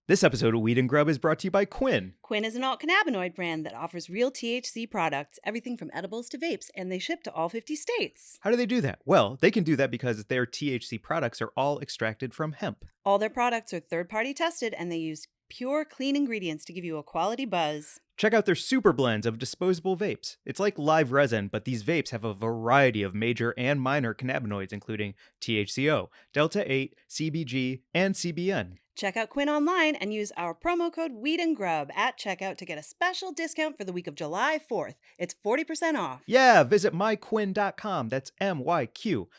This episode of Weed and Grub is brought to you by Quinn. Quinn is an alt cannabinoid brand that offers real THC products, everything from edibles to vapes, and they ship to all 50 states. How do they do that? Well, they can do that because their THC products are all extracted from hemp. All their products are third-party tested, and they use pure, clean ingredients to give you a quality buzz. Check out their super blends of disposable vapes. It's like live resin, but these vapes have a variety of major and minor cannabinoids, including THCO, Delta 8, CBG, and CBN. Check out Quinn online and use our promo code Weed and Grub at checkout to get a special discount for the week of July 4th. It's 40% off. Yeah, visit myquinn.com. That's MYQWIN.com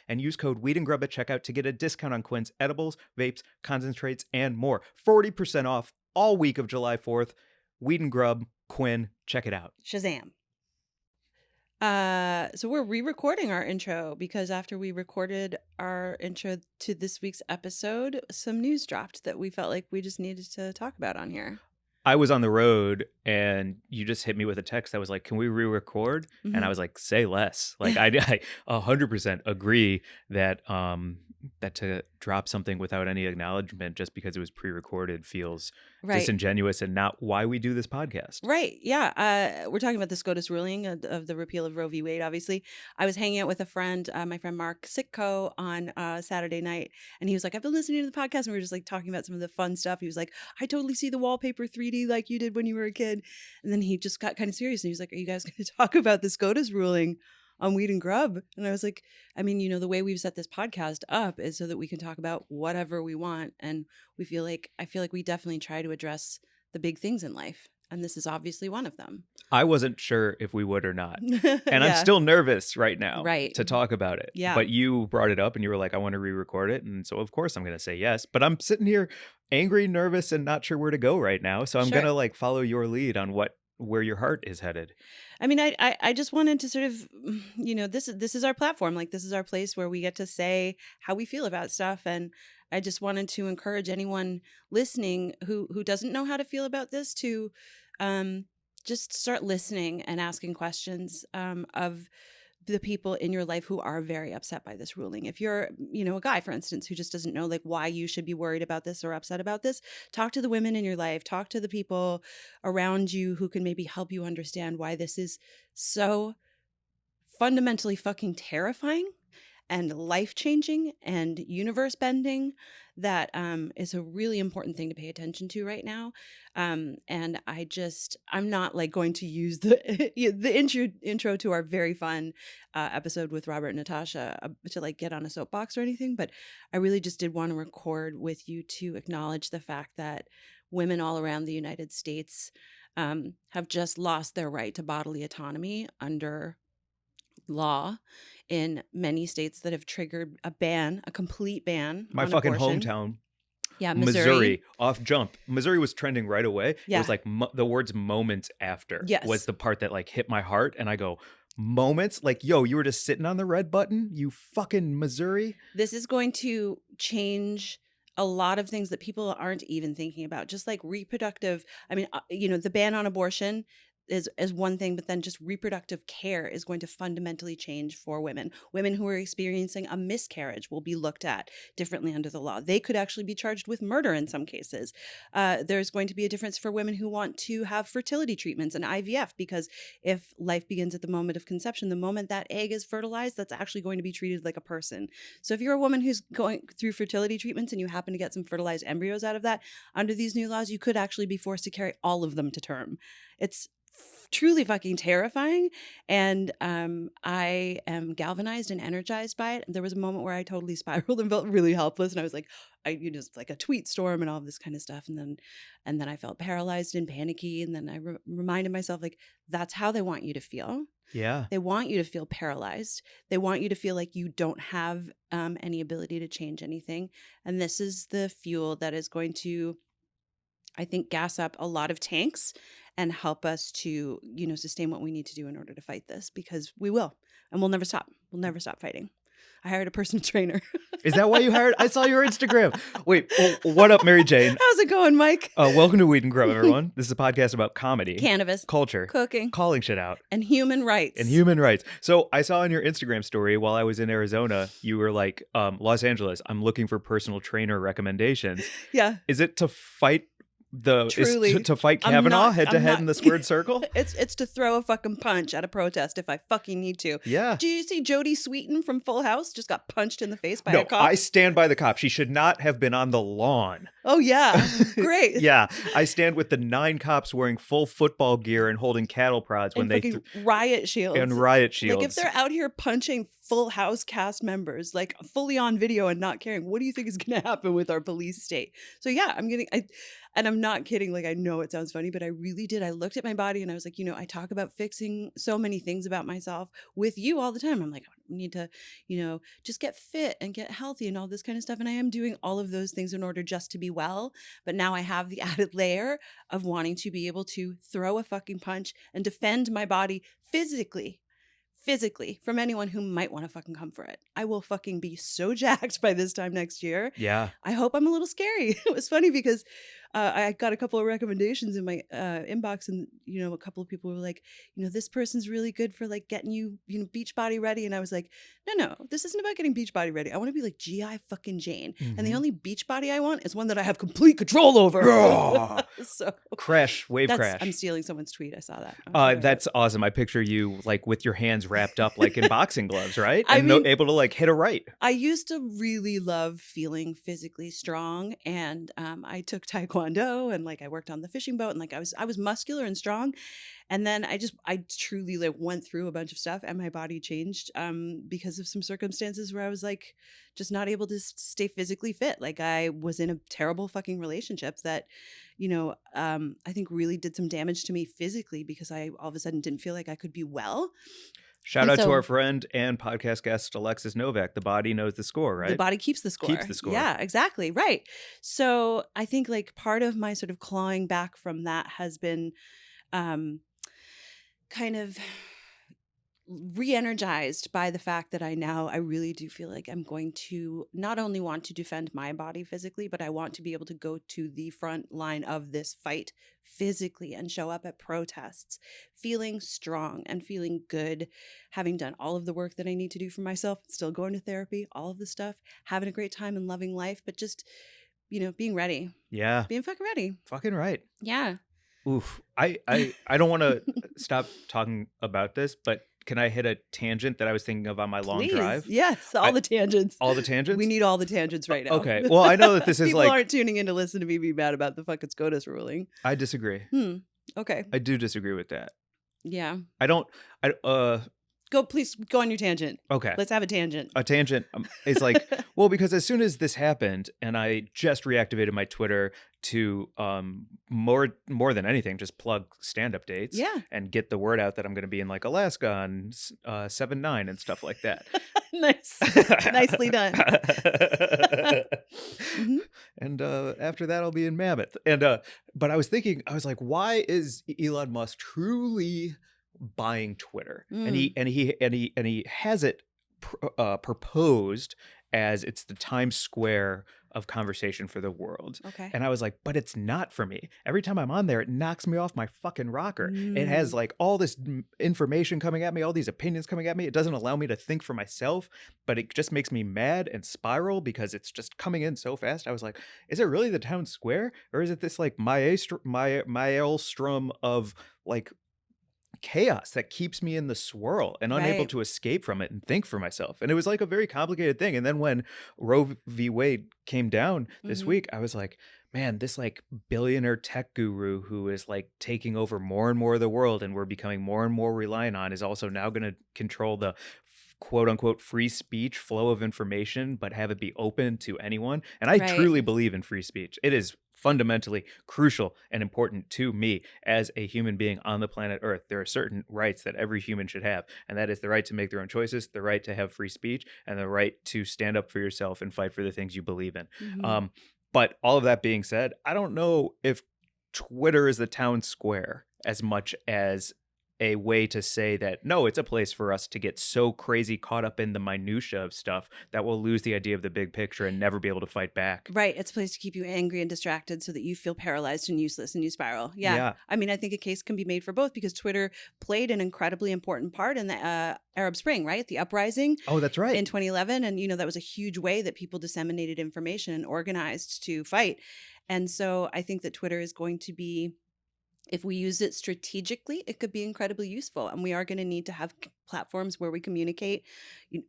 and use code Weed and Grub at checkout to get a discount on Quinn's edibles, vapes, concentrates, and more. 40% off all week of July 4th. Weed and Grub, Quinn, check it out. Shazam. So we're re-recording our intro because after we recorded our intro to this week's episode, some news dropped that we felt like we just needed to talk about on here. I was on the road and you just hit me with a text that was like, can we re-record? Mm-hmm. And I was like, say less. Like I 100% agree that that to drop something without any acknowledgement just because it was pre-recorded feels disingenuous and not why we do this podcast. Right. Yeah. We're talking about the SCOTUS ruling of the repeal of Roe v. Wade, obviously. I was hanging out with a friend, my friend Mark Sitko, on Saturday night, and he was like, I've been listening to the podcast, and we were just like talking about some of the fun stuff. He was like, I totally see the wallpaper 3D like you did when you were a kid. And then he just got kind of serious, and he was like, are you guys going to talk about the SCOTUS ruling on Weed and Grub? And I was like, I mean, the way we've set this podcast up is so that we can talk about whatever we want. And I feel like we definitely try to address the big things in life. And this is obviously one of them. I wasn't sure if we would or not. And I'm still nervous right now to talk about it. Yeah. But you brought it up and you were like, I want to re-record it. And so of course I'm going to say yes. But I'm sitting here angry, nervous, and not sure where to go right now. So I'm going to like follow your lead on where your heart is headed. I mean, I just wanted to sort of, this is our platform. Like, this is our place where we get to say how we feel about stuff. And I just wanted to encourage anyone listening who doesn't know how to feel about this to just start listening and asking questions of the people in your life who are very upset by this ruling. If you're, a guy, for instance, who just doesn't know like why you should be worried about this or upset about this, talk to the women in your life, talk to the people around you who can maybe help you understand why this is so fundamentally fucking terrifying and life-changing and universe-bending that is a really important thing to pay attention to right now. And I'm not like going to use the intro to our very fun episode with Robert and Natasha to like get on a soapbox or anything, but I really just did want to record with you to acknowledge the fact that women all around the United States have just lost their right to bodily autonomy under law in many states that have triggered a complete ban. My fucking hometown. Yeah, Missouri off jump. Missouri was trending right away. Yeah. It was like the words moments after was the part that like hit my heart. And I go, moments? Like, yo, you were just sitting on the red button? You fucking Missouri? This is going to change a lot of things that people aren't even thinking about. Just like reproductive, I mean, the ban on abortion is one thing, but then just reproductive care is going to fundamentally change for women. Women who are experiencing a miscarriage will be looked at differently under the law. They could actually be charged with murder in some cases. There's going to be a difference for women who want to have fertility treatments and IVF, because if life begins at the moment of conception, the moment that egg is fertilized, that's actually going to be treated like a person. So if you're a woman who's going through fertility treatments and you happen to get some fertilized embryos out of that, under these new laws, you could actually be forced to carry all of them to term. It's truly fucking terrifying. And I am galvanized and energized by it. There was a moment where I totally spiraled and felt really helpless. And I was like, it's like a tweet storm and all this kind of stuff. And then I felt paralyzed and panicky. And then I reminded myself, like, that's how they want you to feel. Yeah. They want you to feel paralyzed. They want you to feel like you don't have any ability to change anything. And this is the fuel that is going to, I think, gas up a lot of tanks and help us to, sustain what we need to do in order to fight this, because we will, and we'll never stop. We'll never stop fighting. I hired a personal trainer. Is that why you hired? I saw your Instagram. Wait, what up, Mary Jane? How's it going, Mike? Welcome to Weed and Grub, everyone. This is a podcast about comedy, cannabis, culture, cooking, calling shit out, and human rights. So I saw on your Instagram story while I was in Arizona, you were like, Los Angeles, I'm looking for personal trainer recommendations. Yeah. Is it to fight to fight Kavanaugh head to head in the squared circle? It's to throw a fucking punch at a protest if I fucking need to. Yeah. Do you see Jodie Sweetin from Full House just got punched in the face by a cop? I stand by the cop. She should not have been on the lawn. Oh yeah, great. Yeah, I stand with the 9 cops wearing full football gear and holding cattle prods when they riot shields. Like if they're out here punching Full House cast members, like fully on video and not caring, what do you think is going to happen with our police state? So yeah, and I'm not kidding. Like, I know it sounds funny, but I really did. I looked at my body and I was like, I talk about fixing so many things about myself with you all the time. I'm like, I need to, just get fit and get healthy and all this kind of stuff. And I am doing all of those things in order just to be well. But now I have the added layer of wanting to be able to throw a fucking punch and defend my body physically from anyone who might want to fucking come for it. I will fucking be so jacked by this time next year. Yeah. I hope I'm a little scary. It was funny because I got a couple of recommendations in my inbox, and a couple of people were like, this person's really good for like getting you, beach body ready. And I was like, no, this isn't about getting beach body ready. I want to be like GI fucking Jane. Mm-hmm. And the only beach body I want is one that I have complete control over. So wave crash. I'm stealing someone's tweet. I saw that. That's awesome. I picture you like with your hands wrapped up like in boxing gloves, right? And able to like hit a right. I used to really love feeling physically strong, and I took taekwondo and like I worked on the fishing boat, and like I was muscular and strong. And then I truly like went through a bunch of stuff, and my body changed because of some circumstances where I was like just not able to stay physically fit. Like I was in a terrible fucking relationship that, I think really did some damage to me physically because I all of a sudden didn't feel like I could be well. Shout out to our friend and podcast guest, Alexis Novak. The body knows the score, right? The body keeps the score. Yeah, exactly. Right. So I think like part of my sort of clawing back from that has been kind of re-energized by the fact that I really do feel like I'm going to not only want to defend my body physically, but I want to be able to go to the front line of this fight physically and show up at protests feeling strong and feeling good, having done all of the work that I need to do for myself, still going to therapy, all of the stuff, having a great time and loving life, but just, being ready. Yeah. Being fucking ready. Fucking right. Yeah. Oof. I don't want to stop talking about this, but can I hit a tangent that I was thinking of on my long drive? Yes, the tangents. All the tangents? We need all the tangents right now. Okay. Well, I know that this is People aren't tuning in to listen to me be mad about the fucking SCOTUS ruling. I disagree. Okay. I do disagree with that. Yeah. Please go on your tangent. Okay. Let's have a tangent. A tangent is like, well, because as soon as this happened and I just reactivated my Twitter to more than anything, just plug stand-up dates and get the word out that I'm going to be in like Alaska on 7/9 and stuff like that. Nice. Nicely done. Mm-hmm. And after that, I'll be in Mammoth. And but I was like, why is Elon Musk truly buying Twitter? And he has it proposed as it's the Times Square of conversation for the world. Okay. And I was like, but it's not for me. Every time I'm on there, it knocks me off my fucking rocker. It has like all this information coming at me, all these opinions coming at me. It doesn't allow me to think for myself, but it just makes me mad and spiral because it's just coming in so fast. I was like, is it really the Town Square? Or is it this like maelstrom of like chaos that keeps me in the swirl and unable to escape from it and think for myself? And it was like a very complicated thing. And then when Roe v. Wade came down this week, I was like, man, this like billionaire tech guru who is like taking over more and more of the world and we're becoming more and more reliant on is also now going to control the quote unquote free speech flow of information, but have it be open to anyone. And I truly believe in free speech. It is fundamentally crucial and important to me as a human being on the planet Earth. There are certain rights that every human should have, and that is the right to make their own choices, the right to have free speech, and the right to stand up for yourself and fight for the things you believe in. But all of that being said, I don't know if Twitter is the Town Square as much as a way to say that, no, it's a place for us to get so crazy caught up in the minutia of stuff that we'll lose the idea of the big picture and never be able to fight back. Right. It's a place to keep you angry and distracted so that you feel paralyzed and useless and you spiral. Yeah. Yeah. I mean, I think a case can be made for both because Twitter played an incredibly important part in the Arab Spring, right? The uprising. Oh, that's right. In 2011. And, that was a huge way that people disseminated information and organized to fight. And so I think that Twitter is going to be, if we use it strategically, it could be incredibly useful. And we are going to need to have platforms where we communicate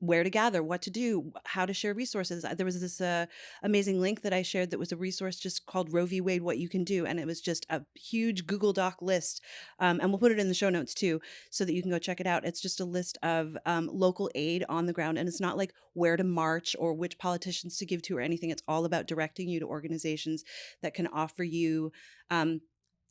where to gather, what to do, how to share resources. There was this amazing link that I shared that was a resource just called Roe v. Wade, What You Can Do. And it was just a huge Google Doc list. And we'll put it in the show notes too, so that you can go check it out. It's just a list of local aid on the ground. And it's not like where to march or which politicians to give to or anything. It's all about directing you to organizations that can offer you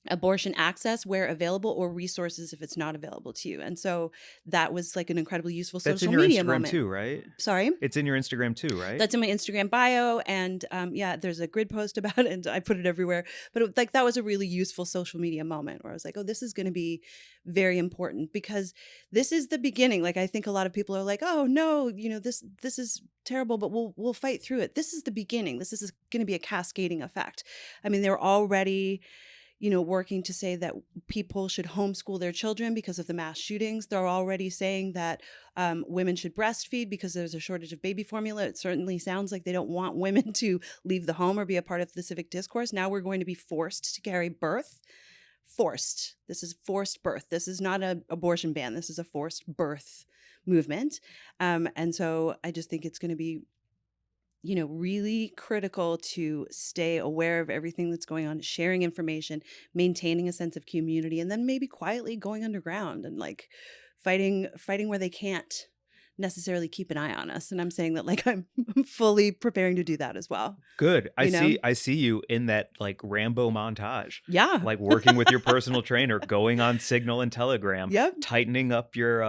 abortion access where available, or resources if it's not available to you. And so that was like an incredibly useful That's social in your media Instagram moment too, right? Sorry? It's in your Instagram too, right? That's in my Instagram bio. And yeah, there's a grid post about it and I put it everywhere. But that was a really useful social media moment where I was like, oh, this is going to be very important because this is the beginning. Like, I think a lot of people are like, oh no, this is terrible, but we'll fight through it. This is the beginning. This is going to be a cascading effect. I mean, they're already working to say that people should homeschool their children because of the mass shootings. They're already saying that women should breastfeed because there's a shortage of baby formula. It certainly sounds like they don't want women to leave the home or be a part of the civic discourse. Now we're going to be forced to carry birth. Forced. This is forced birth. This is not an abortion ban. This is a forced birth movement. And so I just think it's going to be really critical to stay aware of everything that's going on, sharing information, maintaining a sense of community, and then maybe quietly going underground and like fighting where they can't necessarily keep an eye on us. And I'm saying that like I'm fully preparing to do that as well. Good. I see you in that like Rambo montage. Yeah. Like working with your personal trainer, going on Signal and Telegram, yep. tightening up your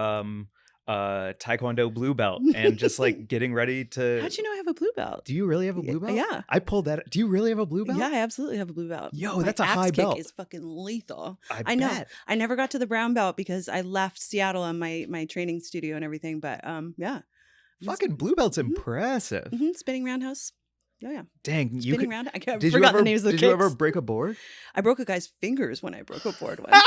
Taekwondo blue belt and just like getting ready to. How'd you know I have a blue belt? Do you really have a blue belt? Yeah. I pulled that. Do you really have a blue belt? Yeah, I absolutely have a blue belt. Yo, that's a high belt. My axe kick is fucking lethal. I know. Bet. I never got to the brown belt because I left Seattle on my training studio and everything. But yeah. Fucking blue belt's impressive. Spinning roundhouse. Oh yeah. Dang, you could. Round. I did forgot you ever, the names of the Did kicks. you ever break a board? I broke a guy's fingers when I broke a board once.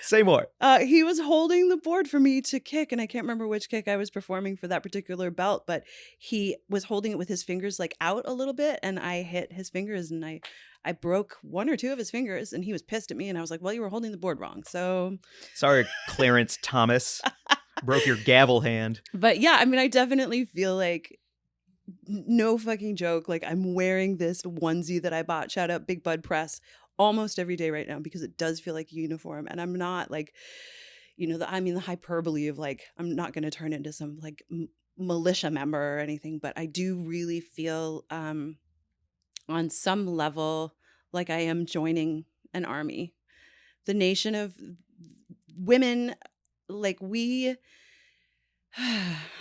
Say more. He was holding the board for me to kick, and I can't remember which kick I was performing for that particular belt, but he was holding it with his fingers like out a little bit, and I hit his fingers, and I broke one or two of his fingers, and he was pissed at me, and I was like, well, you were holding the board wrong, so... Sorry, Clarence Thomas. Broke your gavel hand. But yeah, I mean, I definitely feel like, no fucking joke, like I'm wearing this onesie that I bought, shout out Big Bud Press, almost every day right now because it does feel like a uniform. And I'm not like, the hyperbole of like, I'm not going to turn into some like militia member or anything, but I do really feel on some level like I am joining an army. The nation of women, like I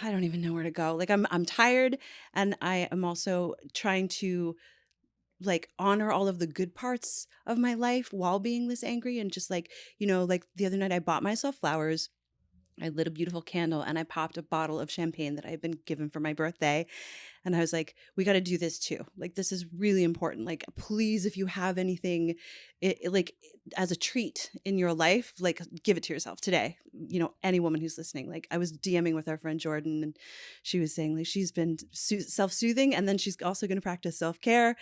don't even know where to go. Like I'm tired, and I am also trying to like honor all of the good parts of my life while being this angry. And just like, like the other night I bought myself flowers. I lit a beautiful candle and I popped a bottle of champagne that I had been given for my birthday. And I was like, we got to do this too. Like, this is really important. Like, please, if you have anything like as a treat in your life, like give it to yourself today. Any woman who's listening, like I was DMing with our friend Jordan, and she was saying like she's been self-soothing, and then she's also going to practice self-care.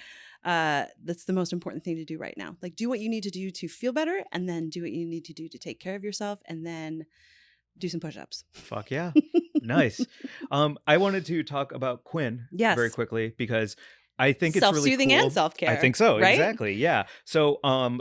That's the most important thing to do right now. Like, do what you need to do to feel better, and then do what you need to do to take care of yourself, and then do some push-ups. Fuck yeah. Nice. I wanted to talk about Quinn very quickly because I think it's really cool. Self-soothing and self-care. I think so. Right? Exactly. Yeah. So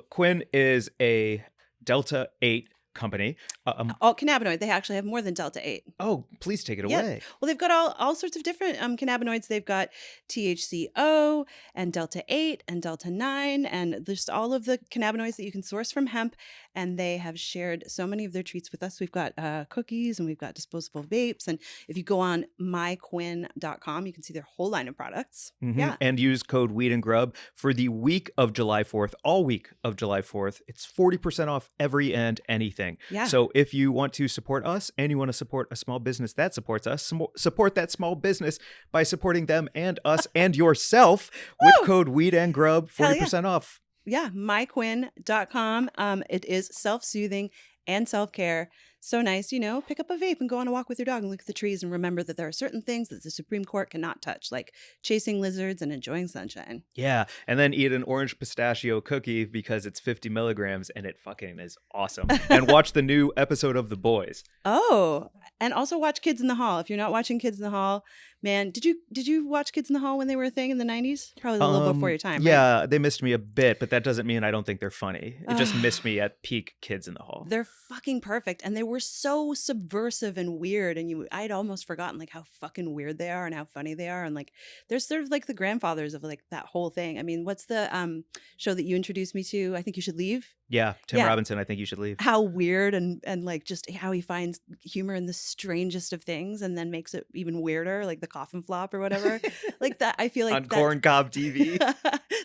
Quinn is a Delta 8 company. All cannabinoid. They actually have more than Delta 8. Oh, please take it Yep. away. Well, they've got all sorts of different cannabinoids. They've got THCO and Delta 8 and Delta 9 and just all of the cannabinoids that you can source from hemp. And they have shared so many of their treats with us. We've got cookies and we've got disposable vapes. And if you go on myquin.com, you can see their whole line of products. Mm-hmm. Yeah. And use code Weed and Grub for the week of July 4th, all week of July 4th. It's 40% off every and anything. Yeah. So if you want to support us and you want to support a small business that supports us, support that small business by supporting them and us and yourself with code Weed and Grub, 40% off. Yeah, myquin.com. It is self-soothing and self-care. So nice, pick up a vape and go on a walk with your dog and look at the trees and remember that there are certain things that the Supreme Court cannot touch, like chasing lizards and enjoying sunshine. Yeah, and then eat an orange pistachio cookie because it's 50 milligrams and it fucking is awesome. And watch the new episode of The Boys. Oh, and also watch Kids in the Hall. If you're not watching Kids in the Hall, man, did you watch Kids in the Hall when they were a thing in the 90s? Probably a little before your time, yeah, right? They missed me a bit, but that doesn't mean I don't think they're funny. It just missed me at peak Kids in the Hall. They're fucking perfect. And they were so subversive and weird. And I'd almost forgotten like how fucking weird they are and how funny they are. And like they're sort of like the grandfathers of like that whole thing. I mean, what's the show that you introduced me to? I Think You Should Leave. Yeah, Tim Robinson, I Think You Should Leave. How weird and like just how he finds humor in the strangest of things and then makes it even weirder, like the coffin flop or whatever. Like that, I feel like on Corn Cob TV.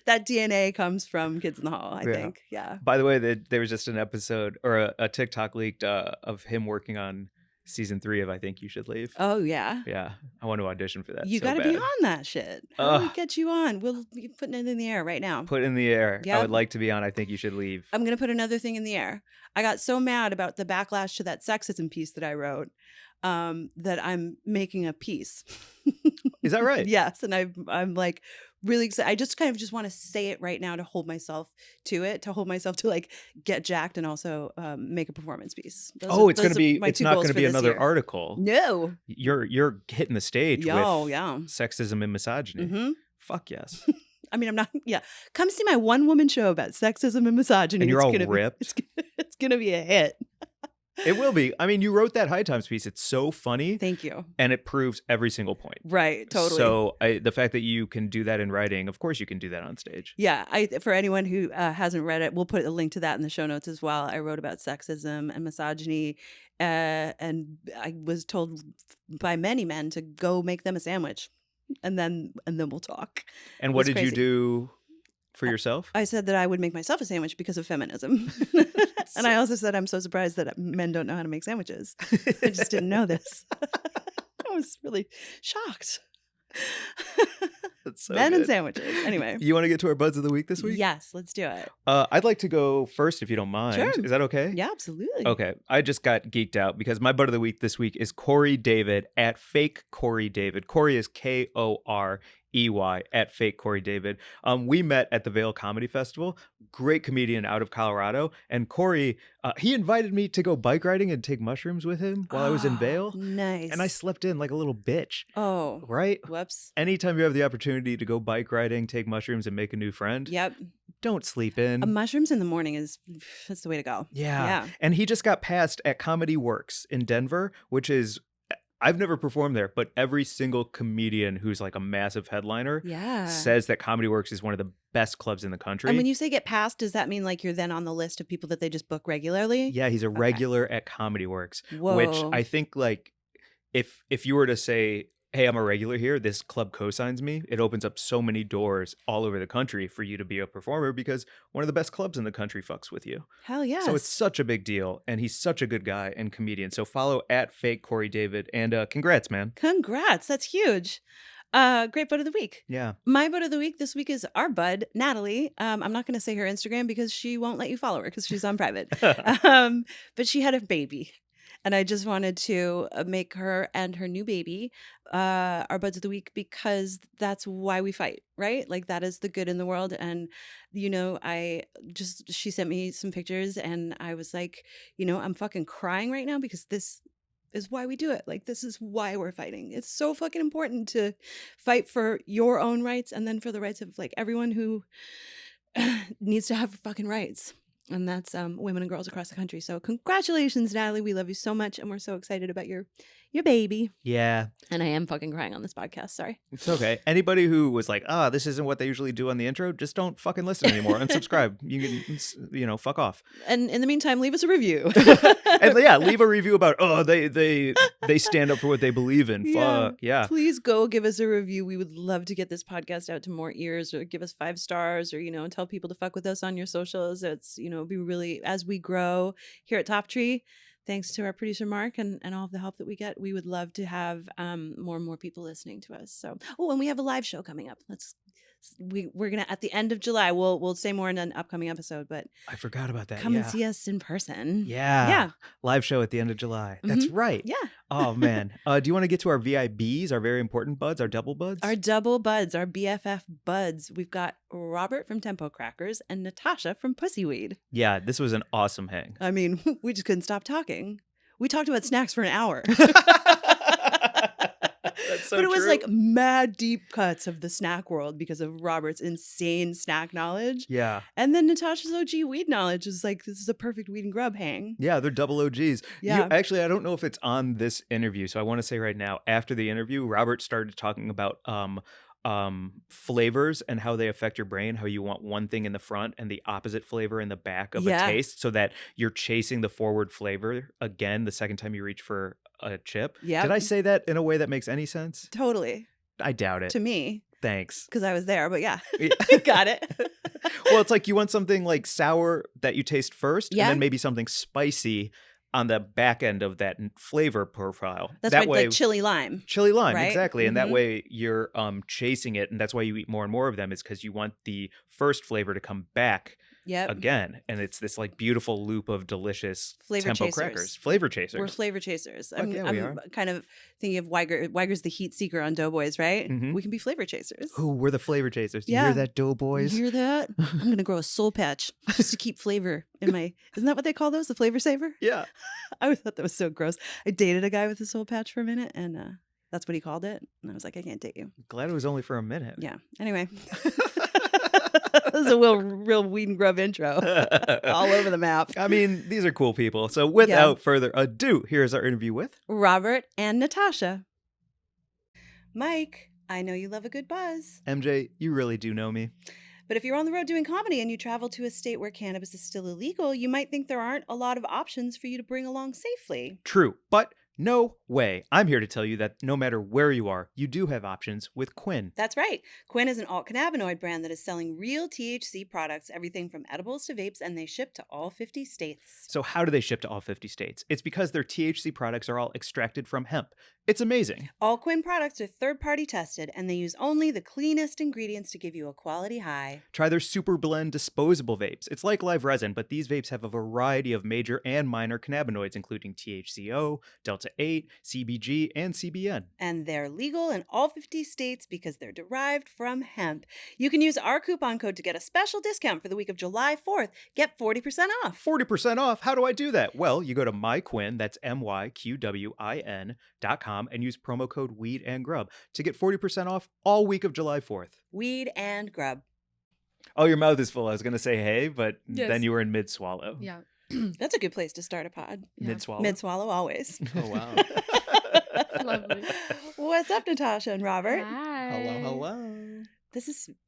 That DNA comes from Kids in the Hall, I think. Yeah. By the way, there was just an episode or a TikTok leaked of him working on season 3 of I Think You Should Leave. Oh, yeah? Yeah. I want to audition for that. You got to be on that shit. How do we get you on? We'll be putting it in the air right now. Put it in the air. Yep. I would like to be on I Think You Should Leave. I'm going to put another thing in the air. I got so mad about the backlash to that sexism piece that I wrote that I'm making a piece. Is that right? Yes. And I'm like really excited. I just kind of just want to say it right now to hold myself to it, to hold myself to like get jacked and also make a performance piece. It's not going to be another article. No. You're hitting the stage with yeah. sexism and misogyny. Mm-hmm. Fuck yes. I mean, I'm not, come see my one-woman show about sexism and misogyny. And you're all ripped. It's going to be a hit. It will be. I mean, you wrote that High Times piece. It's so funny. Thank you. And it proves every single point. Right. Totally. So the fact that you can do that in writing, of course you can do that on stage. Yeah. For anyone who hasn't read it, we'll put a link to that in the show notes as well. I wrote about sexism and misogyny. And I was told by many men to go make them a sandwich. And then we'll talk. And what did you do for yourself? I said that I would make myself a sandwich because of feminism. And I also said I'm so surprised that men don't know how to make sandwiches. I just didn't know this. I was really shocked. That's so men good. and sandwiches. Anyway. You want to get to our buds of the week this week? Yes, let's do it. I'd like to go first if you don't mind. Sure. Is that okay? Yeah, absolutely. Okay. I just got geeked out because my bud of the week this week is Corey David at Fake Corey David. Corey is Korey at Fake Corey David. We met at the Vail Comedy Festival. Great comedian out of Colorado. And Corey, he invited me to go bike riding and take mushrooms with him while I was in Vail. Nice. And I slept in like a little bitch. Oh. Right? Whoops. Anytime you have the opportunity to go bike riding, take mushrooms, and make a new friend. Yep. Don't sleep in. Mushrooms in the morning that's the way to go. Yeah. And he just got passed at Comedy Works in Denver, which is, I've never performed there, but every single comedian who's like a massive headliner says that Comedy Works is one of the best clubs in the country. And when you say get passed, does that mean like you're then on the list of people that they just book regularly? Yeah, he's a regular at Comedy Works. Whoa. Which I think like if you were to say, hey, I'm a regular here, this club co-signs me, it opens up so many doors all over the country for you to be a performer because one of the best clubs in the country fucks with you. Hell yeah. So it's such a big deal. And he's such a good guy and comedian. So follow at Fake Corey David. And congrats, man. Congrats. That's huge. Great bud of the week. Yeah. My bud of the week this week is our bud, Natalie. I'm not going to say her Instagram because she won't let you follow her because she's on private. But she had a baby. And I just wanted to make her and her new baby our buds of the week because that's why we fight, right? Like that is the good in the world. And, she sent me some pictures and I was like, I'm fucking crying right now because this is why we do it. Like, this is why we're fighting. It's so fucking important to fight for your own rights and then for the rights of like everyone who needs to have fucking rights. And that's women and girls across the country. So congratulations, Natalie. We love you so much. And we're so excited about your baby. Yeah. And I am fucking crying on this podcast. Sorry. It's okay. Anybody who was like, this isn't what they usually do on the intro, just don't fucking listen anymore. Unsubscribe. You can, fuck off. And in the meantime, leave us a review. And yeah, leave a review about, they stand up for what they believe in. Fuck. Yeah. Please go give us a review. We would love to get this podcast out to more ears, or give us 5 stars, or, tell people to fuck with us on your socials. It's, be really, as we grow here at Top Tree, thanks to our producer Mark and all of the help that we get, we would love to have more and more people listening to us. So, and we have a live show coming up. We're gonna, at the end of July, we'll say more in an upcoming episode, but I forgot about that. Come and see us in person. Yeah. Live show at the end of July. That's right. Yeah. Oh man. Do you want to get to our VIBs, our very important buds, our double buds? Our double buds, our BFF buds. We've got Robert from Tempo Crackers and Natasha from P.U.S.S.W.E.E.D. Yeah, this was an awesome hang. I mean, we just couldn't stop talking. We talked about snacks for an hour. That's so but it was true. like mad deep cuts of the snack world because of Robert's insane snack knowledge. Yeah. And then Natasha's OG weed knowledge is like, this is a perfect weed and grub hang. Yeah, they're double OGs. Yeah. Actually, I don't know if it's on this interview, so I want to say right now, after the interview, Robert started talking about flavors and how they affect your brain, how you want one thing in the front and the opposite flavor in the back of a taste, so that you're chasing the forward flavor again the second time you reach for a chip. Yeah. Did I say that in a way that makes any sense? Totally. I doubt it. To me. Thanks. Because I was there, but yeah. Got it. Well, it's like you want something like sour that you taste first, Yeah. and then maybe something spicy on the back end of that flavor profile. That's that why, way, like chili lime. Chili lime, right? exactly. And that Mhm. way you're chasing it, and that's why you eat more and more of them, is because you want the first flavor to come back Yep. again. And it's this like beautiful loop of delicious Flavor Tempo chasers. Crackers. Flavor chasers. We're flavor chasers. Fuck yeah, we are. I'm kind of thinking of Weiger's the heat seeker on Doughboys, right? Mhm. We can be flavor chasers. Ooh, we're the flavor chasers. Do you Yeah. hear that, Doughboys? You hear that? I'm going to grow a soul patch just to keep flavor in my... Isn't that what they call those? The flavor saver? Yeah. I always thought that was so gross. I dated a guy with a soul patch for a minute, and that's what he called it. And I was like, I can't date you. Glad it was only for a minute. Yeah. Anyway. This is a real weed and grub intro. All over the map. I mean, these are cool people. So without further ado, here's our interview with Robert and Natasha. Mike, I know you love a good buzz. MJ. You really do know me. But if you're on the road doing comedy and you travel to a state where cannabis is still illegal, you might think there aren't a lot of options for you to bring along safely. True, but no way. I'm here to tell you that no matter where you are, you do have options with Quinn. That's right. Quinn is an alt cannabinoid brand that is selling real THC products, everything from edibles to vapes, and they ship to all 50 states. So how do they ship to all 50 states? It's because their THC products are all extracted from hemp. It's amazing. All Quinn products are third-party tested, and they use only the cleanest ingredients to give you a quality high. Try their Super Blend disposable vapes. It's like live resin, but these vapes have a variety of major and minor cannabinoids, including THCO, Delta-8, CBG, and CBN. And they're legal in all 50 states because they're derived from hemp. You can use our coupon code to get a special discount for the week of July 4th. Get 40% off. 40% off? How do I do that? Well, you go to myquinn, that's MYQWIN.com, and use promo code Weed and Grub to get 40% off all week of July 4th. Weed and Grub. Oh, your mouth is full. I was going to say hey, but Yes. then you were in mid-swallow. Yeah. That's a good place to start a pod. Yeah. Mid-swallow? Mid-swallow always. Oh, wow. Lovely. What's up, Natasha and Robert? Hi. Hello.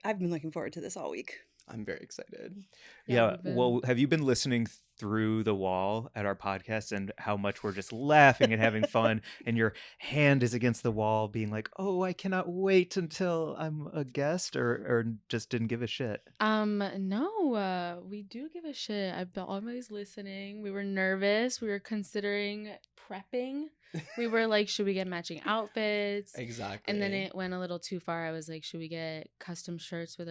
I've been looking forward to this all week. I'm very excited. Yeah. we've been- Well, have you been listening through the wall at our podcast and how much we're just laughing and having fun, and your hand is against the wall being like, oh, I cannot wait until I'm a guest, or just didn't give a shit? No, we do give a shit. I've been always listening. We were nervous. We were considering prepping. We were like, should we get matching outfits? Exactly. And then it went a little too far. I was like, should we get custom shirts with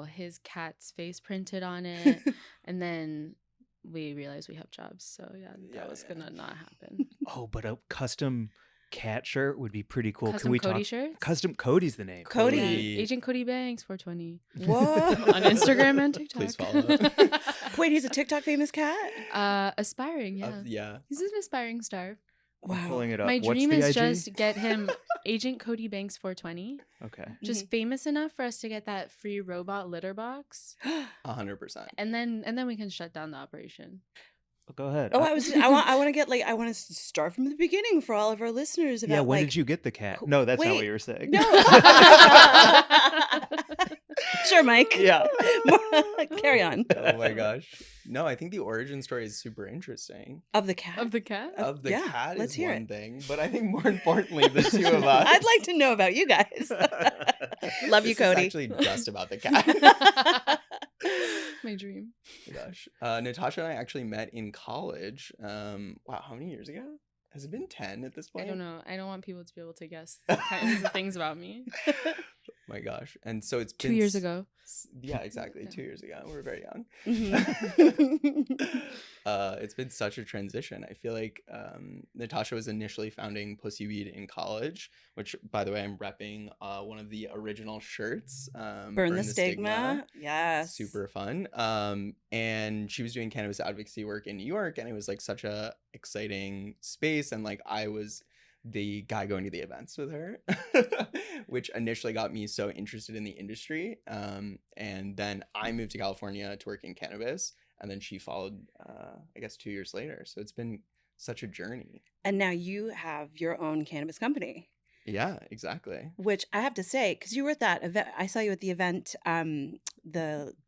his cat's face printed on it? And then we realized we have jobs. So that was gonna not happen. Oh, but a custom cat shirt would be pretty cool. Custom Can we Cody talk? shirts? Custom Cody's the name. Cody. Yeah, Agent Cody Banks 420 Whoa. on Instagram and TikTok. Please follow. Wait, he's a TikTok famous cat? Aspiring, yeah. Yeah. He's an aspiring star. I'm Wow. pulling it up. My What's dream the is IG? just get him Agent Cody Banks 420. Okay. Just famous enough for us to get that free robot litter box. 100%. And then we can shut down the operation. Well, go ahead. Oh, I want to get like, I want to start from the beginning for all of our listeners about yeah, when like, did you get the cat? No, that's not what wait, you were saying. no. Sure, Mike. Yeah. Carry on. Oh my gosh. No, I think the origin story is super interesting. Of the cat? Of the cat? Of the yeah, cat let's is hear one it. thing, but I think more importantly, the two of us. I'd like to know about you guys. Love you, This Cody. is actually just about the cat. My dream. Oh my gosh. Natasha and I actually met in college. Wow, how many years ago? Has it been 10 at this I point? don't know. I don't want people to be able to guess the kinds of things about me. My gosh. And so it's been 2 years ago. Yeah, exactly. Yeah. 2 years ago. We're very young. Mhm. It's been such a transition. I feel like Natasha was initially founding P.U.S.W.E.E.D in college, which, by the way, I'm repping one of the original shirts. Burn the stigma. Yes. Super fun. And she was doing cannabis advocacy work in New York, and it was like such a exciting space. And like I was the guy going to the events with her, which initially got me so interested in the industry. And then I moved to California to work in cannabis, and then she followed, I guess, 2 years later. So it's been such a journey. And now you have your own cannabis company. Yeah, exactly. Which I have to say, because you were at that event, I saw you at the event, the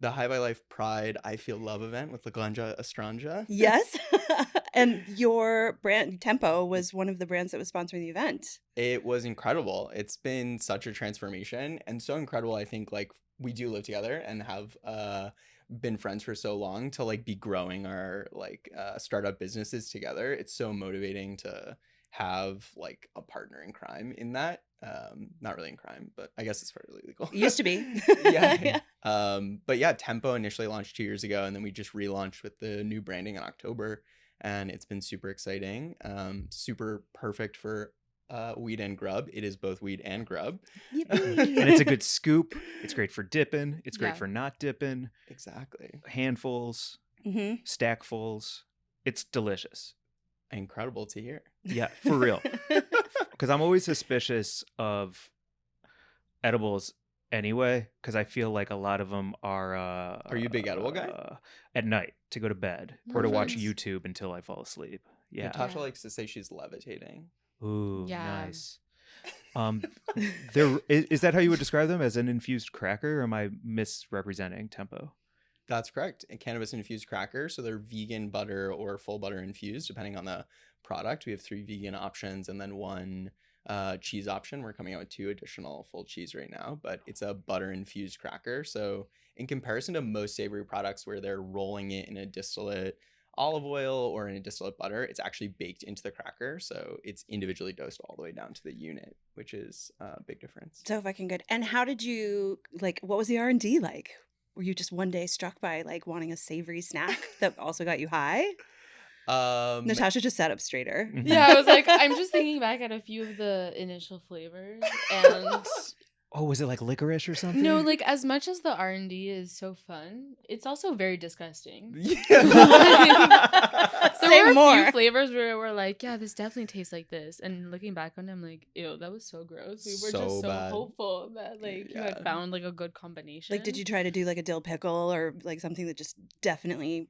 High by Life Pride I Feel Love event with Laganja Estranja. yes, and your brand Tempo was one of the brands that was sponsoring the event. It was incredible. It's been such a transformation, and so incredible. I think like we do live together and have been friends for so long to like be growing our like startup businesses together. It's so motivating to have like a partner in crime in that. Not really in crime, but I guess it's fairly legal. It used to be. Yeah. But yeah, Tempo initially launched 2 years ago, and then we just relaunched with the new branding in October, and it's been super exciting. Super perfect for weed and grub. It is both weed and grub. Yippee. And it's a good scoop. It's great for dipping. It's great Yeah. for not dipping. Exactly. Handfuls, Mhm. stackfuls. It's delicious. Incredible to hear. Yeah, for real. Because I'm always suspicious of edibles anyway, because I feel like a lot of them are... Are you a big edible guy? At night, to go to bed, or to watch Perfect. YouTube until I fall asleep. Yeah. Natasha Yeah. likes to say she's levitating. Ooh, Yeah. nice. Is that how you would describe them, as an infused cracker, or am I misrepresenting Tempo? That's correct. A cannabis infused cracker. So they're vegan butter or full butter infused, depending on the product. We have 3 vegan options and then 1 cheese option. We're coming out with 2 additional full cheese right now, but it's a butter infused cracker. So in comparison to most savory products where they're rolling it in a distillate olive oil or in a distillate butter, it's actually baked into the cracker. So it's individually dosed all the way down to the unit, which is a big difference. So fucking good. And how did you like? What was the R&D like? Were you just one day struck by like wanting a savory snack that also got you high? Natasha just sat up straighter. Mhm. Yeah, I was like, I'm just thinking back at a few of the initial flavors, and Oh, was it like licorice or something? no, like as much as the R&D is so fun, it's also very disgusting. There Say were a more. few flavors where we're like, yeah, this definitely tastes like this, and looking back on it, I'm like, ew, that was so gross. We were So just so bad. hopeful that like you had Yeah. found like a good combination. Like, did you try to do like a dill pickle or like something that just definitely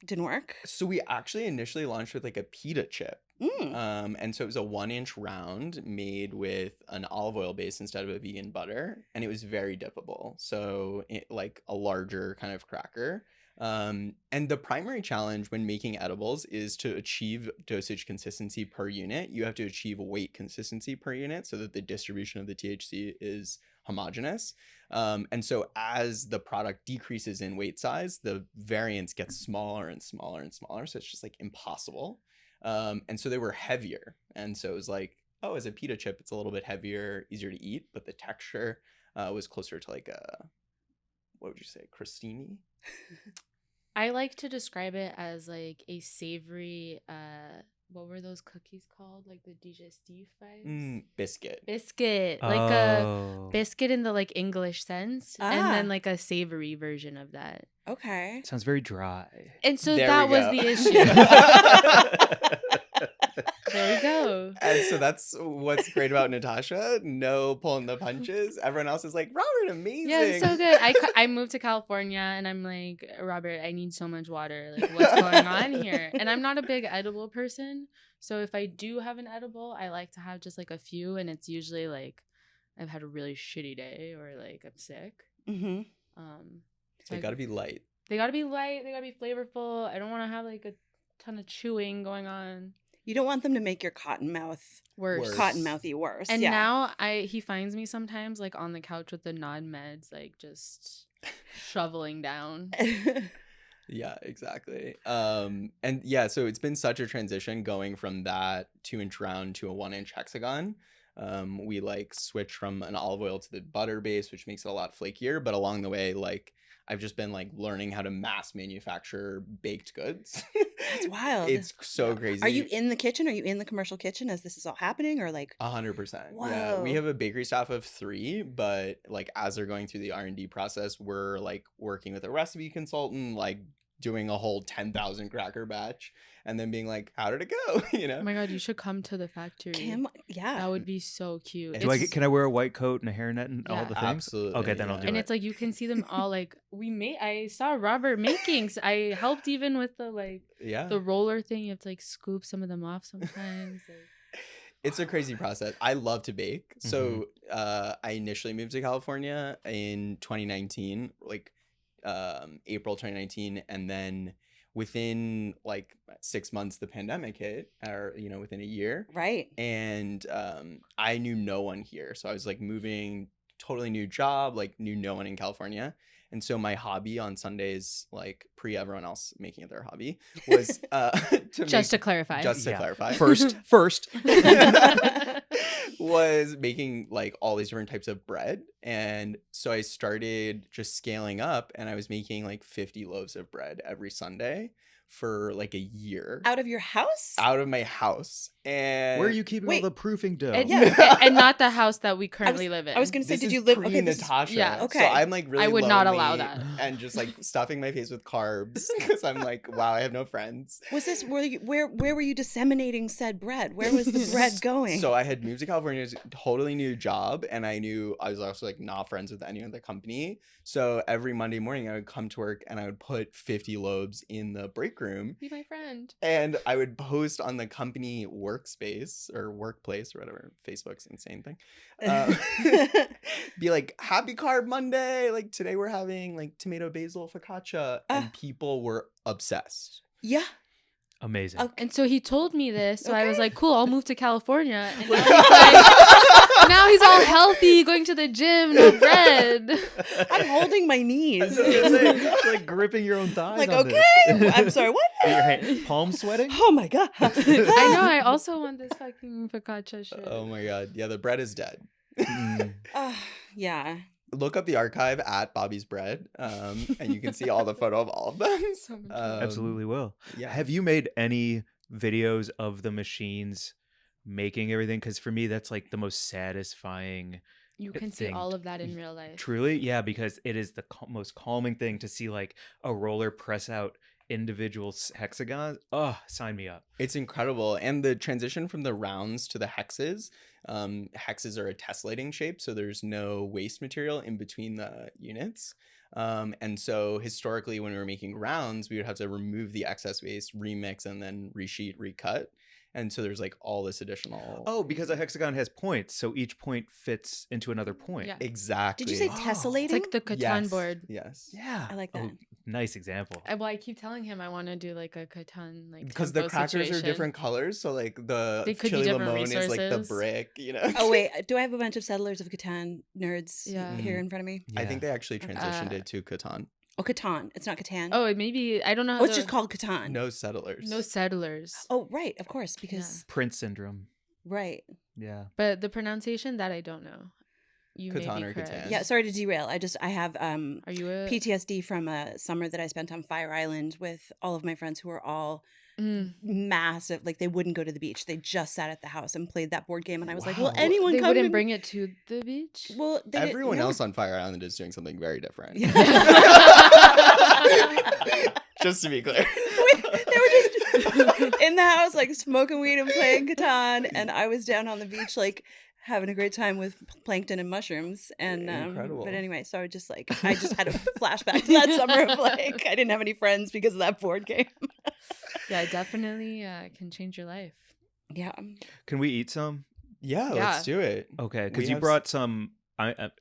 didn't work? So we actually initially launched with like a pita chip. Mm. And so it was a 1-inch round made with an olive oil base instead of a vegan butter, and it was very dippable. So it, like a larger kind of cracker. And the primary challenge when making edibles is to achieve dosage consistency per unit. You have to achieve weight consistency per unit so that the distribution of the THC is homogeneous. And so as the product decreases in weight size, the variance gets smaller and smaller and smaller. So it's just like impossible. And so they were heavier. And so it was like, oh, as a pita chip, it's a little bit heavier, easier to eat, but the texture was closer to like a, what would you say, crostini? I like to describe it as like a savory, what were those cookies called? Like the digestif vibes? Biscuit. Biscuit. Like a Oh. biscuit in the like English sense. And Ah. then like a savory version of that. Okay. Sounds very dry. And so There that we was go. the issue. There we go. And so that's what's great about Natasha. No pulling the punches. Everyone else is like, Robert, amazing. Yeah, it's so good. I moved to California and I'm like, Robert, I need so much water. Like, what's going on here? And I'm not a big edible person. So if I do have an edible, I like to have just like a few. And it's usually like I've had a really shitty day or like I'm sick. Mm-hmm. They got to be light. They got to be light. They got to be flavorful. I don't want to have like a ton of chewing going on. You don't want them to make your cottonmouthy worse. And now he finds me sometimes like on the couch with the non-meds, like just shoveling down. Yeah, exactly. And yeah, so it's been such a transition going from that 2-inch round to a 1-inch hexagon. We like switched from an olive oil to the butter base, which makes it a lot flakier. But along the way, like I've just been like learning how to mass manufacture baked goods. That's wild. It's so crazy. Are you in the kitchen? Are you in the commercial kitchen as this is all happening, or like 100%? Whoa. Yeah, we have a bakery staff of 3, but like as they're going through the R&D process, we're like working with a recipe consultant, like doing a whole 10,000 cracker batch and then being like, how did it go? You know? Oh my God, you should come to the factory. Yeah. That would be so cute. Can I wear a white coat and a hairnet and all the things? Absolutely. Okay, then I'll do it. And it's like you can see them all like I saw Robert making. I helped even with the the roller thing. You have to like scoop some of them off sometimes. It's a crazy process. I love to bake. So I initially moved to California in 2019, like April 2019, and then within like 6 months the pandemic hit, or within a year, right? And I knew no one here, so I was like moving, totally new job, like knew no one in California. And so my hobby on Sundays, like pre everyone else making it their hobby, was to clarify first was making like all these different types of bread. And so I started just scaling up, and I was making like 50 loaves of bread every Sunday for like a year. Out of your house? Out of my house. And where are you keeping all the proofing dough? And not the house that we currently live in. I was going to say, did you live? Okay, Natasha. Yeah. Okay. So I'm like really. I would not allow that. And just like stuffing my face with carbs because I'm like, wow, I have no friends. Was this where were you disseminating said bread? Where was the bread going? So I had moved to California, it was a totally new job, and I knew I was also like not friends with anyone at the company. So every Monday morning I would come to work and I would put 50 loaves in the break room. Be my friend. And I would post on the company workspace or workplace or whatever. Facebook's insane thing. Be like, happy carb Monday. Like today we're having like tomato basil focaccia. And people were obsessed. Yeah. Amazing. Okay. And so he told me this. So I was like, cool, I'll move to California. And now he's all healthy, going to the gym, no bread. I'm holding my knees. It's like gripping your own thighs. Like, on okay. this. I'm sorry, what? Your palms sweating? Oh my God. I know. I also want this fucking focaccia shit. Oh my God. Yeah, the bread is dead. Yeah. Look up the archive at Bobby's Bread, and you can see all the photo of all of them. So much Absolutely will. Yeah. Have you made any videos of the machines making everything? Because for me, that's like the most satisfying. You can see all of that in real life. Truly, yeah, because it is the most calming thing to see like a roller press out individual hexagons. Oh, sign me up. It's incredible. And the transition from the rounds to the hexes, hexes are a tessellating shape, so there's no waste material in between the units. And so historically when we were making rounds, we would have to remove the excess waste, remix, and then resheet, recut. And so there's like all this additional. Oh, because a hexagon has points, so each point fits into another point. Yeah. Exactly. Did you say tessellating? It's like the Catan board. Yes. Yeah. I like that. Oh, nice example. I keep telling him I want to do like a Catan because the crackers are different colors, so like the chili limon is like the brick, Oh wait, do I have a bunch of Settlers of Catan nerds here in front of me? Yeah. I think they actually transitioned it to Catan. Oh, Catan. It's not Catan. Oh, maybe I don't know. Oh, it's just called Catan. No settlers. No settlers. Oh, right, of course, because Prince syndrome. Right. Yeah. But the pronunciation that I don't know. You Catan may be or correct. Catan. Yeah, sorry to derail. I have Are you a PTSD from a summer that I spent on Fire Island with all of my friends who were all massive. Like they wouldn't go to the beach. They just sat at the house and played that board game. And I was like, "Will anyone they come?" wouldn't bring it to the beach. Well, everyone else on Fire Island is doing something very different. Yeah. Just to be clear. They were just in the house, like smoking weed and playing Catan, and I was down on the beach, like having a great time with plankton and mushrooms. And Incredible. but anyway, so I just had a flashback to that summer of like I didn't have any friends because of that board game. Yeah, definitely can change your life. Yeah. Can we eat some? Yeah, let's do it. Okay, We because you have brought some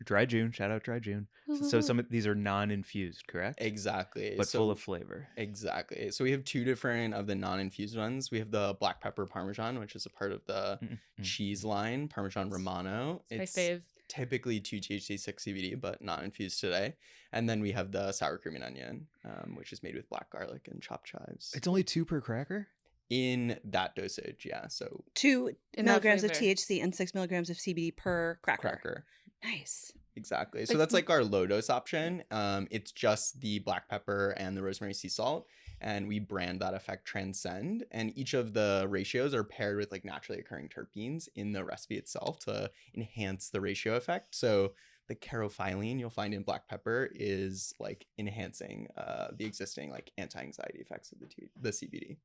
Dry June. Shout out Dry June. So some of these are non-infused, correct? Exactly. But full of flavor. Exactly. So we have two different of the non-infused ones. We have the black pepper Parmesan, which is a part of the cheese line, Parmesan Romano. It's my fave. Typically 2 THC, 6 CBD, but not infused today. And then we have the sour cream and onion, which is made with black garlic and chopped chives. It's only 2 per cracker? In that dosage, yeah. So 2 In milligrams of that flavor. THC and 6 milligrams of CBD per cracker. Nice. Exactly. So that's like our low dose option. It's just the black pepper and the rosemary sea salt. And we brand that effect Transcend. And each of the ratios are paired with like naturally occurring terpenes in the recipe itself to enhance the ratio effect. So the carophyllene you'll find in black pepper is like enhancing the existing like anti-anxiety effects of the CBD.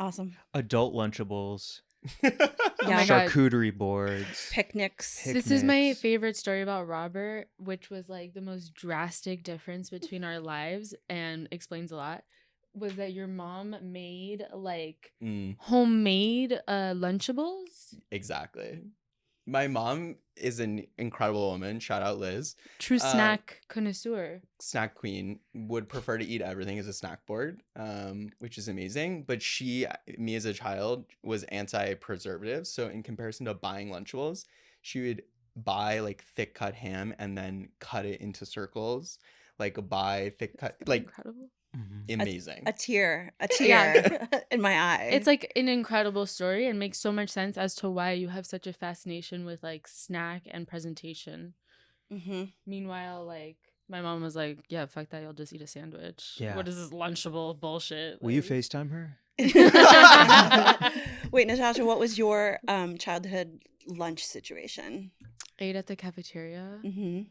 Awesome. Adult Lunchables. Yeah. Oh my God. Charcuterie boards. Picnics. This is my favorite story about Robert, which was like the most drastic difference between our lives and explains a lot. Was that your mom made like homemade Lunchables? Exactly. My mom is an incredible woman. Shout out Liz. True snack connoisseur. Snack queen, would prefer to eat everything as a snack board, which is amazing. But me as a child, was anti-preservative. So in comparison to buying Lunchables, she would buy like thick cut ham and then cut it into circles. Like buy thick cut, like incredible. Amazing. A tear Yeah. in my eye. It's like an incredible story and makes so much sense as to why you have such a fascination with like snack and presentation. Meanwhile, like my mom was like, yeah, fuck that, you'll just eat a sandwich. Yeah. What is this Lunchable bullshit? Will you FaceTime her? Wait, Natasha, what was your childhood lunch situation? Ate at the cafeteria. Mm-hmm.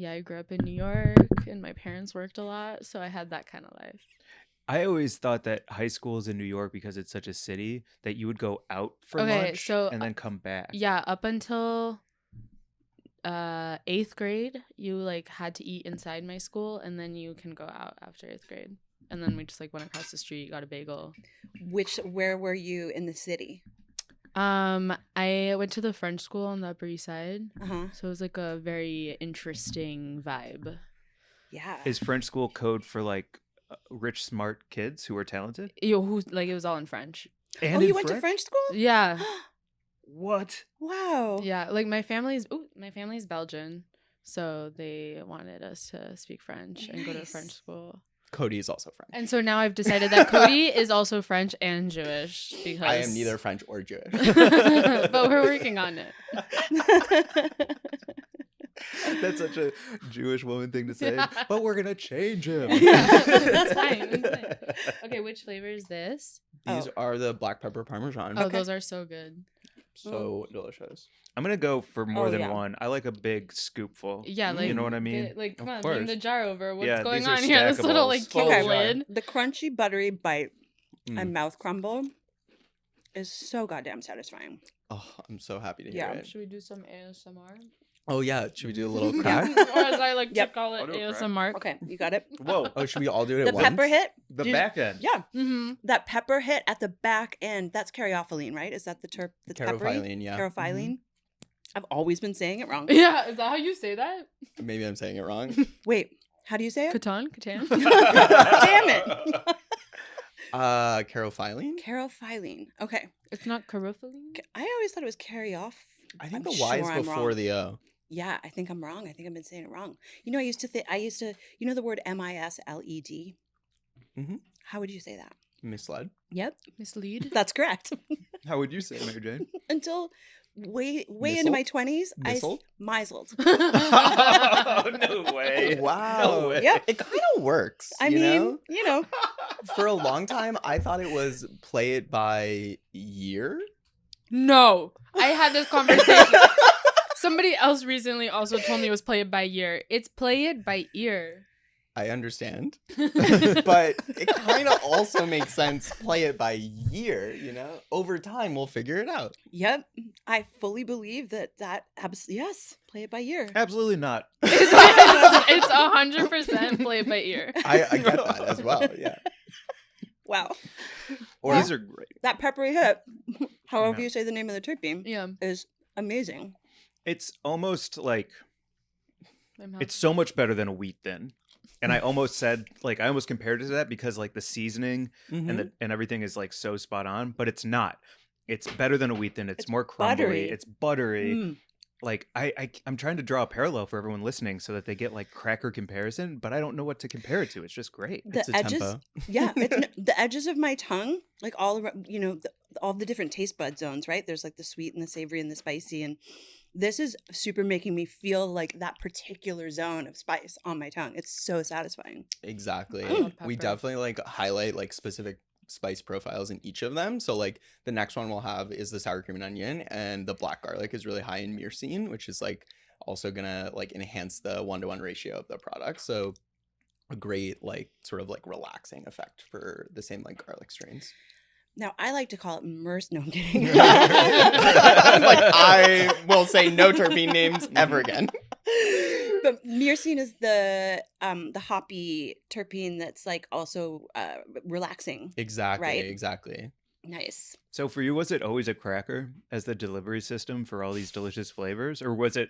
I grew up in New York and my parents worked a lot, so I had that kind of life. I always thought that high schools in New York, because it's such a city, that you would go out for lunch and then come back. Yeah, up until 8th grade, you like had to eat inside my school, and then you can go out after 8th grade. And then we just like went across the street, got a bagel. Where were you in the city? I went to the French school on the Upper East Side. So it was like a very interesting vibe. Yeah. Is French school code for like rich, smart kids who are talented? It was all in French. And you went to French school? Yeah. What? Wow. Yeah, like my family's Belgian, so they wanted us to speak French and go to French school. Cody is also French. And so now I've decided that Cody is also French and Jewish because I am neither French or Jewish. But we're working on it. That's such a Jewish woman thing to say. Yeah. But we're gonna change him. That's fine. Okay, which flavor is this? These are the black pepper Parmesan. Oh, those are so good. So delicious. I'm gonna go for more than one. I like a big scoopful. Yeah, like you know what I mean. Like, come Of on, course. bring the jar over. What's Yeah, going these are on here? This little like stackables. cute Okay. lid. The crunchy, buttery bite and mouth crumble is so goddamn satisfying. Oh, I'm so happy to hear it. Should we do some ASMR? Oh yeah, should we do a little crack? Or as I like to Yep. call it, I'll do a crack. ASMR. Okay, you got it. Whoa, Oh, should we all do it The at once? pepper hit. the Did- back end. Yeah, Mm-hmm. that pepper hit at the back end. That's caryophyllene, right? Is that the peppery? Carophyllene, yeah. Caryophyllene. I've always been saying it wrong. Yeah, is that how you say that? Maybe I'm saying it wrong. Wait, how do you say it? Catan? Damn it. Carophyllene? Caryophyllene. Okay. It's not carophyllene? I always thought it was caryoff. I think I'm the Y sure is I'm before wrong. the O. Yeah, I think I'm wrong. I think I've been saying it wrong. You know, I used to, you know the word MISLED? Mm-hmm. How would you say that? Misled. Yep, Mislead? that's correct. How would you say it, Mary Jane? Until way into my 20s, Missled? misled. Oh, no way. Wow. No way. Yep. It kind of works. I you mean, know? you know. For a long time, I thought it was play it by year. No. I had this conversation. Somebody else recently also told me it was play it by year. It's play it by ear. I understand. But it kind of also makes sense. Play it by year, you know? Over time, we'll figure it out. Yep. I fully believe that yes, play it by year. Absolutely not. It's 100% play it by ear. I get that as well, yeah. Wow. Or These are great. That peppery hit, however Yeah. you say the name of the terpene, Yeah. is amazing. It's almost like, My mouth. it's so much better than a wheat thin. And I almost said, like, I almost compared it to that because, like, the seasoning and everything is, like, so spot on, but it's not. It's better than a wheat thin. It's more crumbly. buttery. It's buttery. Like, I'm trying to draw a parallel for everyone listening so that they get, like, cracker comparison, but I don't know what to compare it to. It's just great. The it's a edges, tempo. yeah, the edges of my tongue, like all around, you know, all the different taste bud zones, right? There's like the sweet and the savory and the spicy, and this is super making me feel like that particular zone of spice on my tongue. It's so satisfying. Exactly. I love We pepper. definitely like highlight like specific spice profiles in each of them. So like the next one we'll have is the sour cream and onion, and the black garlic is really high in myrcene, which is like also gonna like enhance the 1-to-1 ratio of the product. So a great like sort of like relaxing effect for the same like garlic strains. Now I like to call it MERS. No, I'm kidding. Like I will say no terpene names ever again. But myrcene is the hoppy terpene that's like also relaxing. Exactly. Right? Exactly. Nice. So for you, was it always a cracker as the delivery system for all these delicious flavors? Or was it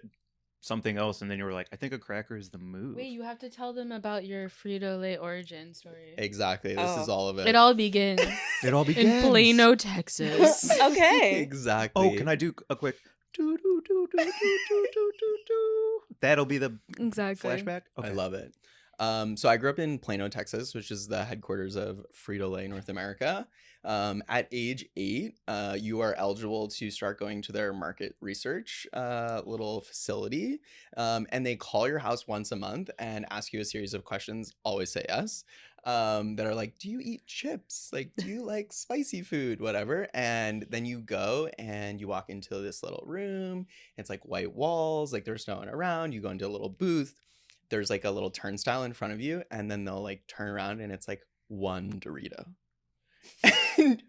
something else and then you were like, I think a cracker is the move? Wait, you have to tell them about your Frito-Lay origin story. Exactly. This is all of it. It all begins It all begins in Plano, Texas. Okay. Exactly. Oh, can I do a quick do do do do do do do do do? That'll be the Exactly. flashback. I love it. So I grew up in Plano, Texas, which is the headquarters of Frito-Lay North America. At age 8, you are eligible to start going to their market research little facility. And they call your house once a month and ask you a series of questions. Always say yes. That are like, do you eat chips? Like, do you like spicy food? Whatever. And then you go and you walk into this little room. It's like white walls, like there's no one around. You go into a little booth. There's like a little turnstile in front of you, and then they'll like turn around and it's like one Dorito. And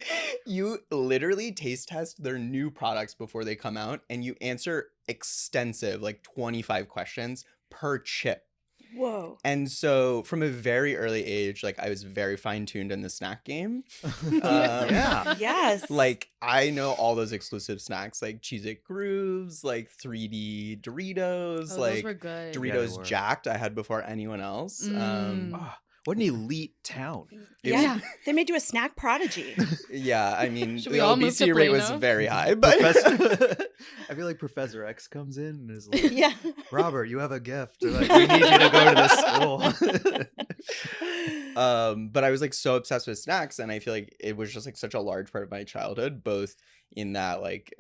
you literally taste test their new products before they come out, and you answer extensive, like 25 questions per chip. Whoa. And so from a very early age, like I was very fine-tuned in the snack game. Yeah. Yes. Like I know all those exclusive snacks, like Cheez-It Grooves, like 3D Doritos, Oh, like those were good. Yeah, they Doritos were. Jacked I had before anyone else. Oh, what an elite town. It was- Yeah. They made you a snack prodigy. Yeah, I mean, Should we the all move to obesity rate was Plano? very high, but I feel like Professor X comes in and is like, Yeah. Robert, you have a gift. They're like, we need you to go to this school. but I was like so obsessed with snacks, and I feel like it was just like such a large part of my childhood, both in that like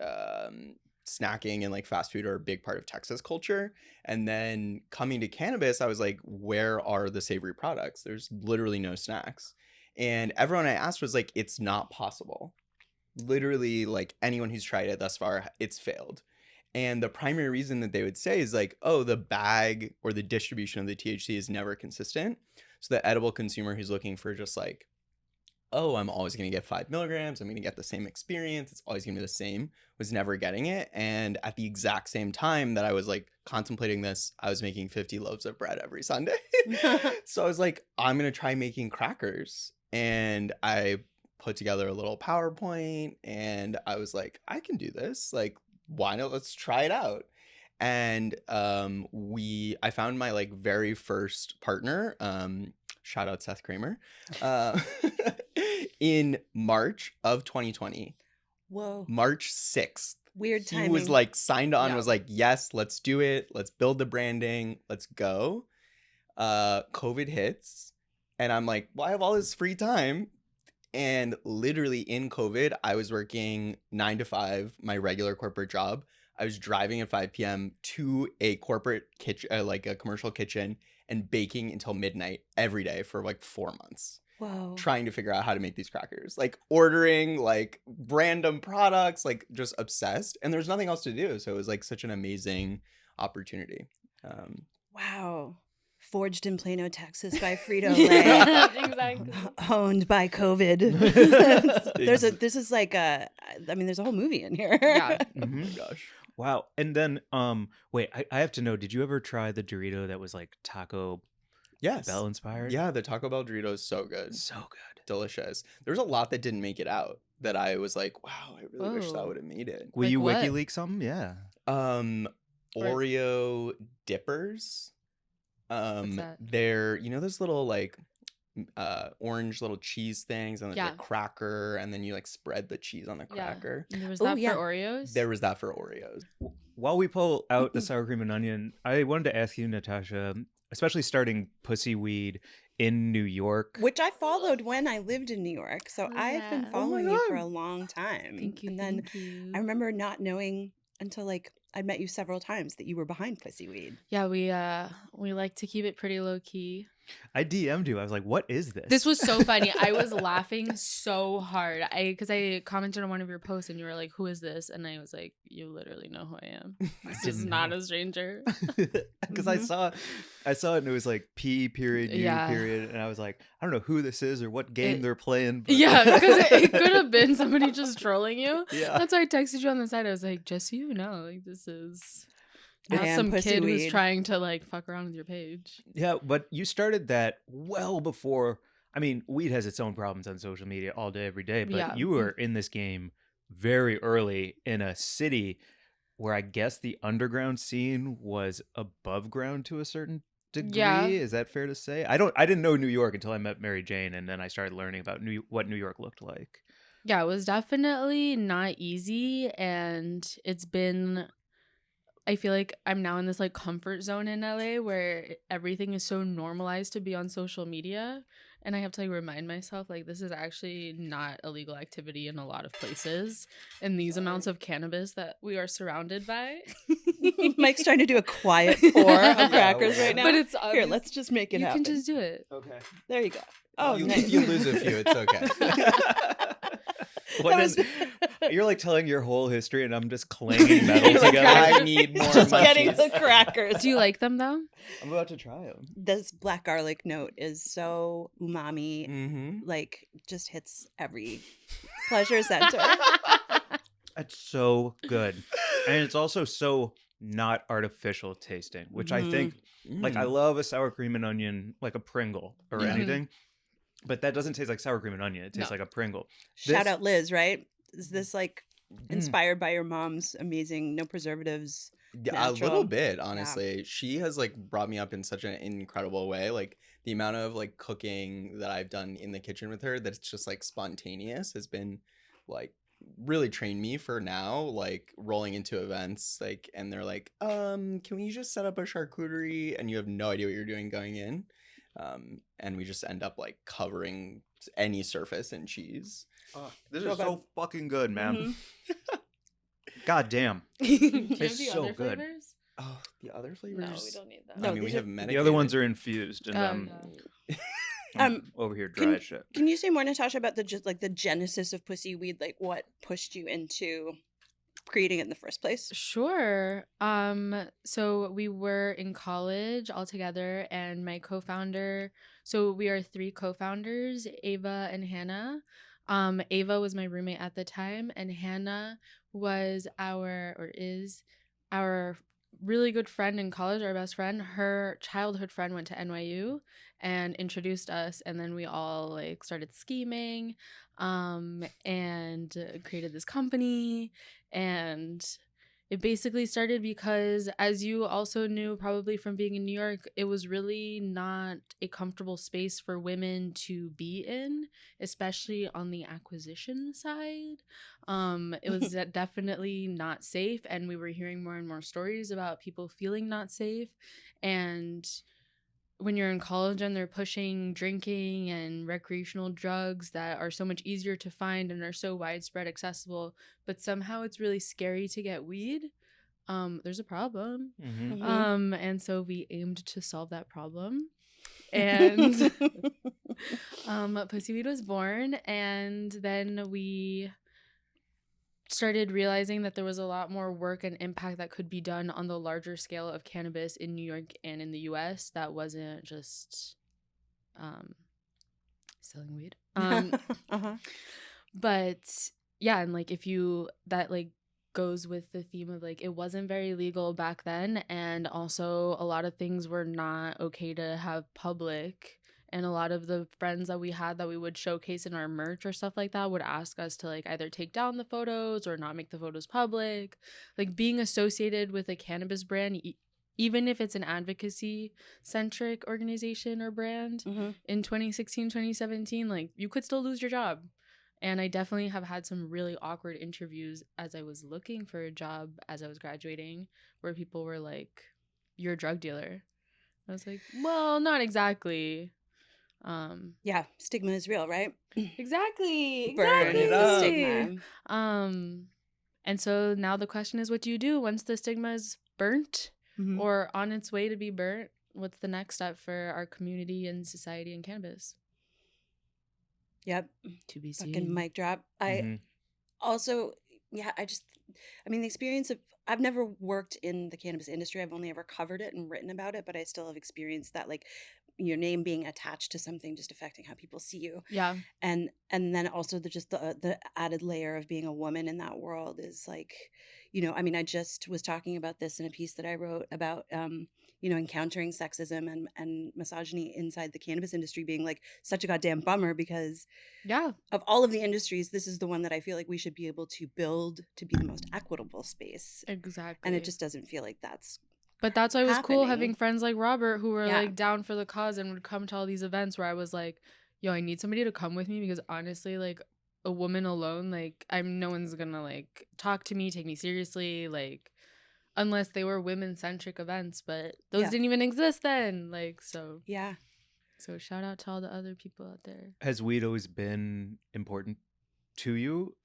snacking and like fast food are a big part of Texas culture. And then coming to cannabis, I was like, where are the savory products? There's literally no snacks. And everyone I asked was like, it's not possible. Literally, like anyone who's tried it thus far, it's failed. And the primary reason that they would say is like, oh, the bag or the distribution of the THC is never consistent. So the edible consumer who's looking for just like, oh, I'm always going to get 5 milligrams, I'm going to get the same experience, it's always going to be the same, was never getting it. And at the exact same time that I was like contemplating this, I was making 50 loaves of bread every Sunday. So I was like, I'm going to try making crackers. And I put together a little PowerPoint, and I was like, I can do this. Like, why not? Let's try it out. And I found my like very first partner, shout out Seth Kramer, in March of 2020. Whoa. March 6th. Weird He timing. was like signed on, Yeah. was like, yes, let's do it. Let's build the branding. Let's go. COVID hits. And I'm like, well, I have all this free time. And literally in COVID, I was working 9 to 5, my regular corporate job. I was driving at 5 p.m. to a corporate kitchen, like a commercial kitchen, and baking until midnight every day for like 4 months, Whoa. trying to figure out how to make these crackers, like ordering like random products, like just obsessed. And there's nothing else to do. So it was like such an amazing opportunity. Wow. forged in Plano, Texas by Frito-Lay. Exactly. Owned by COVID. This is like there's a whole movie in here. Yeah. Oh my gosh. Wow. And then wait, I have to know, did you ever try the Dorito that was like Taco Bell inspired? Yeah, the Taco Bell Dorito is so good. So good. Delicious. There's a lot that didn't make it out that I was like, wow, I really wish that Whoa. would have made it. Will Like you what? WikiLeaks some? Yeah. Oreo dippers. What's that? They're, you know, those little like orange little cheese things, and there's Yeah. a cracker, and then you like spread the cheese on the Yeah. cracker. And there was Oh, that yeah. for Oreos. There was that for Oreos. While we pull out the sour cream and onion, I wanted to ask you, Natasha, especially starting Pussy-Weed in New York. Which I followed when I lived in New York. So Oh, I've been yeah. Oh my following you for God. a long time. Thank you. And then Thank you. I remember not knowing until like I met you several times that you were behind Pussy-Weed. Yeah, we like to keep it pretty low key. I DM'd you. I was like, what is this? This was so funny. I was laughing so hard. Because I commented on one of your posts and you were like, "Who is this?" And I was like, "You literally know who I am. This is not a stranger." Because I saw it and it was like P period U Yeah. period, and I was like, I don't know who this is or what game they're playing. But... Yeah, because it could have been somebody just trolling you. Yeah. That's why I texted you on the side. I was like, just so you know, like this is not I am some kid who's Pussy-Weed. trying to like fuck around with your page. Yeah, but you started that well before. I mean, weed has its own problems on social media all day, every day. But Yeah. you were in this game very early in a city where I guess the underground scene was above ground to a certain degree. Yeah. Is that fair to say? I didn't know New York until I met Mary Jane, and then I started learning about what New York looked like. Yeah, it was definitely not easy, and it's been. I feel like I'm now in this like comfort zone in LA where everything is so normalized to be on social media, and I have to like remind myself like this is actually not a legal activity in a lot of places, and these amounts of cannabis that we are surrounded by. Mike's trying to do a quiet pour of crackers right now. But it's Here, obvious. let's just make it You happen. can just do it. Okay. There you go. Oh, you, nice. if you lose a few, it's okay. What was- is- you're like telling your whole history, and I'm just clanging metal Like, together. I need more Just getting munchies. the crackers. Do you like them though? I'm about to try them. This black garlic note is so umami, Mm-hmm. like just hits every pleasure center. It's so good, and it's also so not artificial tasting, which I think, like, I love a sour cream and onion, like a Pringle or Yeah. anything, but that doesn't taste like sour cream and onion. It tastes No. like a Pringle. Shout This- out Liz, right? Is this like inspired by your mom's amazing no preservatives? Yeah, a little Natural. bit, honestly. She has like brought me up in such an incredible way. Like the amount of like cooking that I've done in the kitchen with her that's just like spontaneous has been like really trained me for now, like rolling into events, like, and they're like, can we just set up a charcuterie? And you have no idea what you're doing going in. And we just end up like covering any surface in cheese. This So is so fucking good, man. Mhm. God damn. Do you have Tastes the so other good. flavors? Oh, the other flavors? No, we don't need that. No, I mean, we these have are- medicated. The other ones are infused, and yeah. I'm over here dry as shit. Can you say more, Natasha, about the just like the genesis of Pussy-Weed? Like what pushed you into creating it in the first place? Sure. So we were in college all together, and my co-founder. So we are 3 co-founders, Ava and Hannah. Ava was my roommate at the time, and Hannah was is our really good friend in college, our best friend. Her childhood friend went to NYU and introduced us, and then we all like started scheming and created this company. And it basically started because, as you also knew probably from being in New York, it was really not a comfortable space for women to be in, especially on the acquisition side. It was definitely not safe, and we were hearing more and more stories about people feeling not safe. And when you're in college and they're pushing drinking and recreational drugs that are so much easier to find and are so widespread accessible, but somehow it's really scary to get weed, there's a problem. Mm-hmm. And so we aimed to solve that problem. And Pussy-Weed was born, and then we started realizing that there was a lot more work and impact that could be done on the larger scale of cannabis in New York and in the US that wasn't just selling weed. Uh-huh. But yeah, and like if you that like goes with the theme of like it wasn't very legal back then, and also a lot of things were not okay to have public, and a lot of the friends that we had that we would showcase in our merch or stuff like that would ask us to like either take down the photos or not make the photos public. Like being associated with a cannabis brand, even if it's an advocacy centric organization or brand, in 2016 2017, like you could still lose your job. And I definitely have had some really awkward interviews as I was looking for a job as I was graduating, where people were like, "You're a drug dealer." I was like, "Well, not exactly." Yeah, stigma is real, right? Exactly. Burn it the up. stigma. And so now the question is, what do you do once the stigma is burnt or on its way to be burnt? What's the next step for our community and society and cannabis? Yep. To be seen. Fucking mic drop. I also, yeah, I mean, the experience of, I've never worked in the cannabis industry. I've only ever covered it and written about it, but I still have experienced that, like, your name being attached to something just affecting how people see you. Yeah. And then also the added layer of being a woman in that world is like, you know, I mean, I just was talking about this in a piece that I wrote about, you know, encountering sexism and misogyny inside the cannabis industry being like such a goddamn bummer, because of all of the industries, this is the one that I feel like we should be able to build to be the most equitable space. Exactly. And it just doesn't feel like that's But that's why it was cool happening. having friends like Robert who were Yeah. like down for the cause and would come to all these events where I was like, yo, I need somebody to come with me, because honestly, like a woman alone, like no one's gonna like talk to me, take me seriously, like unless they were women centric events, but those didn't even exist then. Like, so yeah. So shout out to all the other people out there. Has weed always been important to you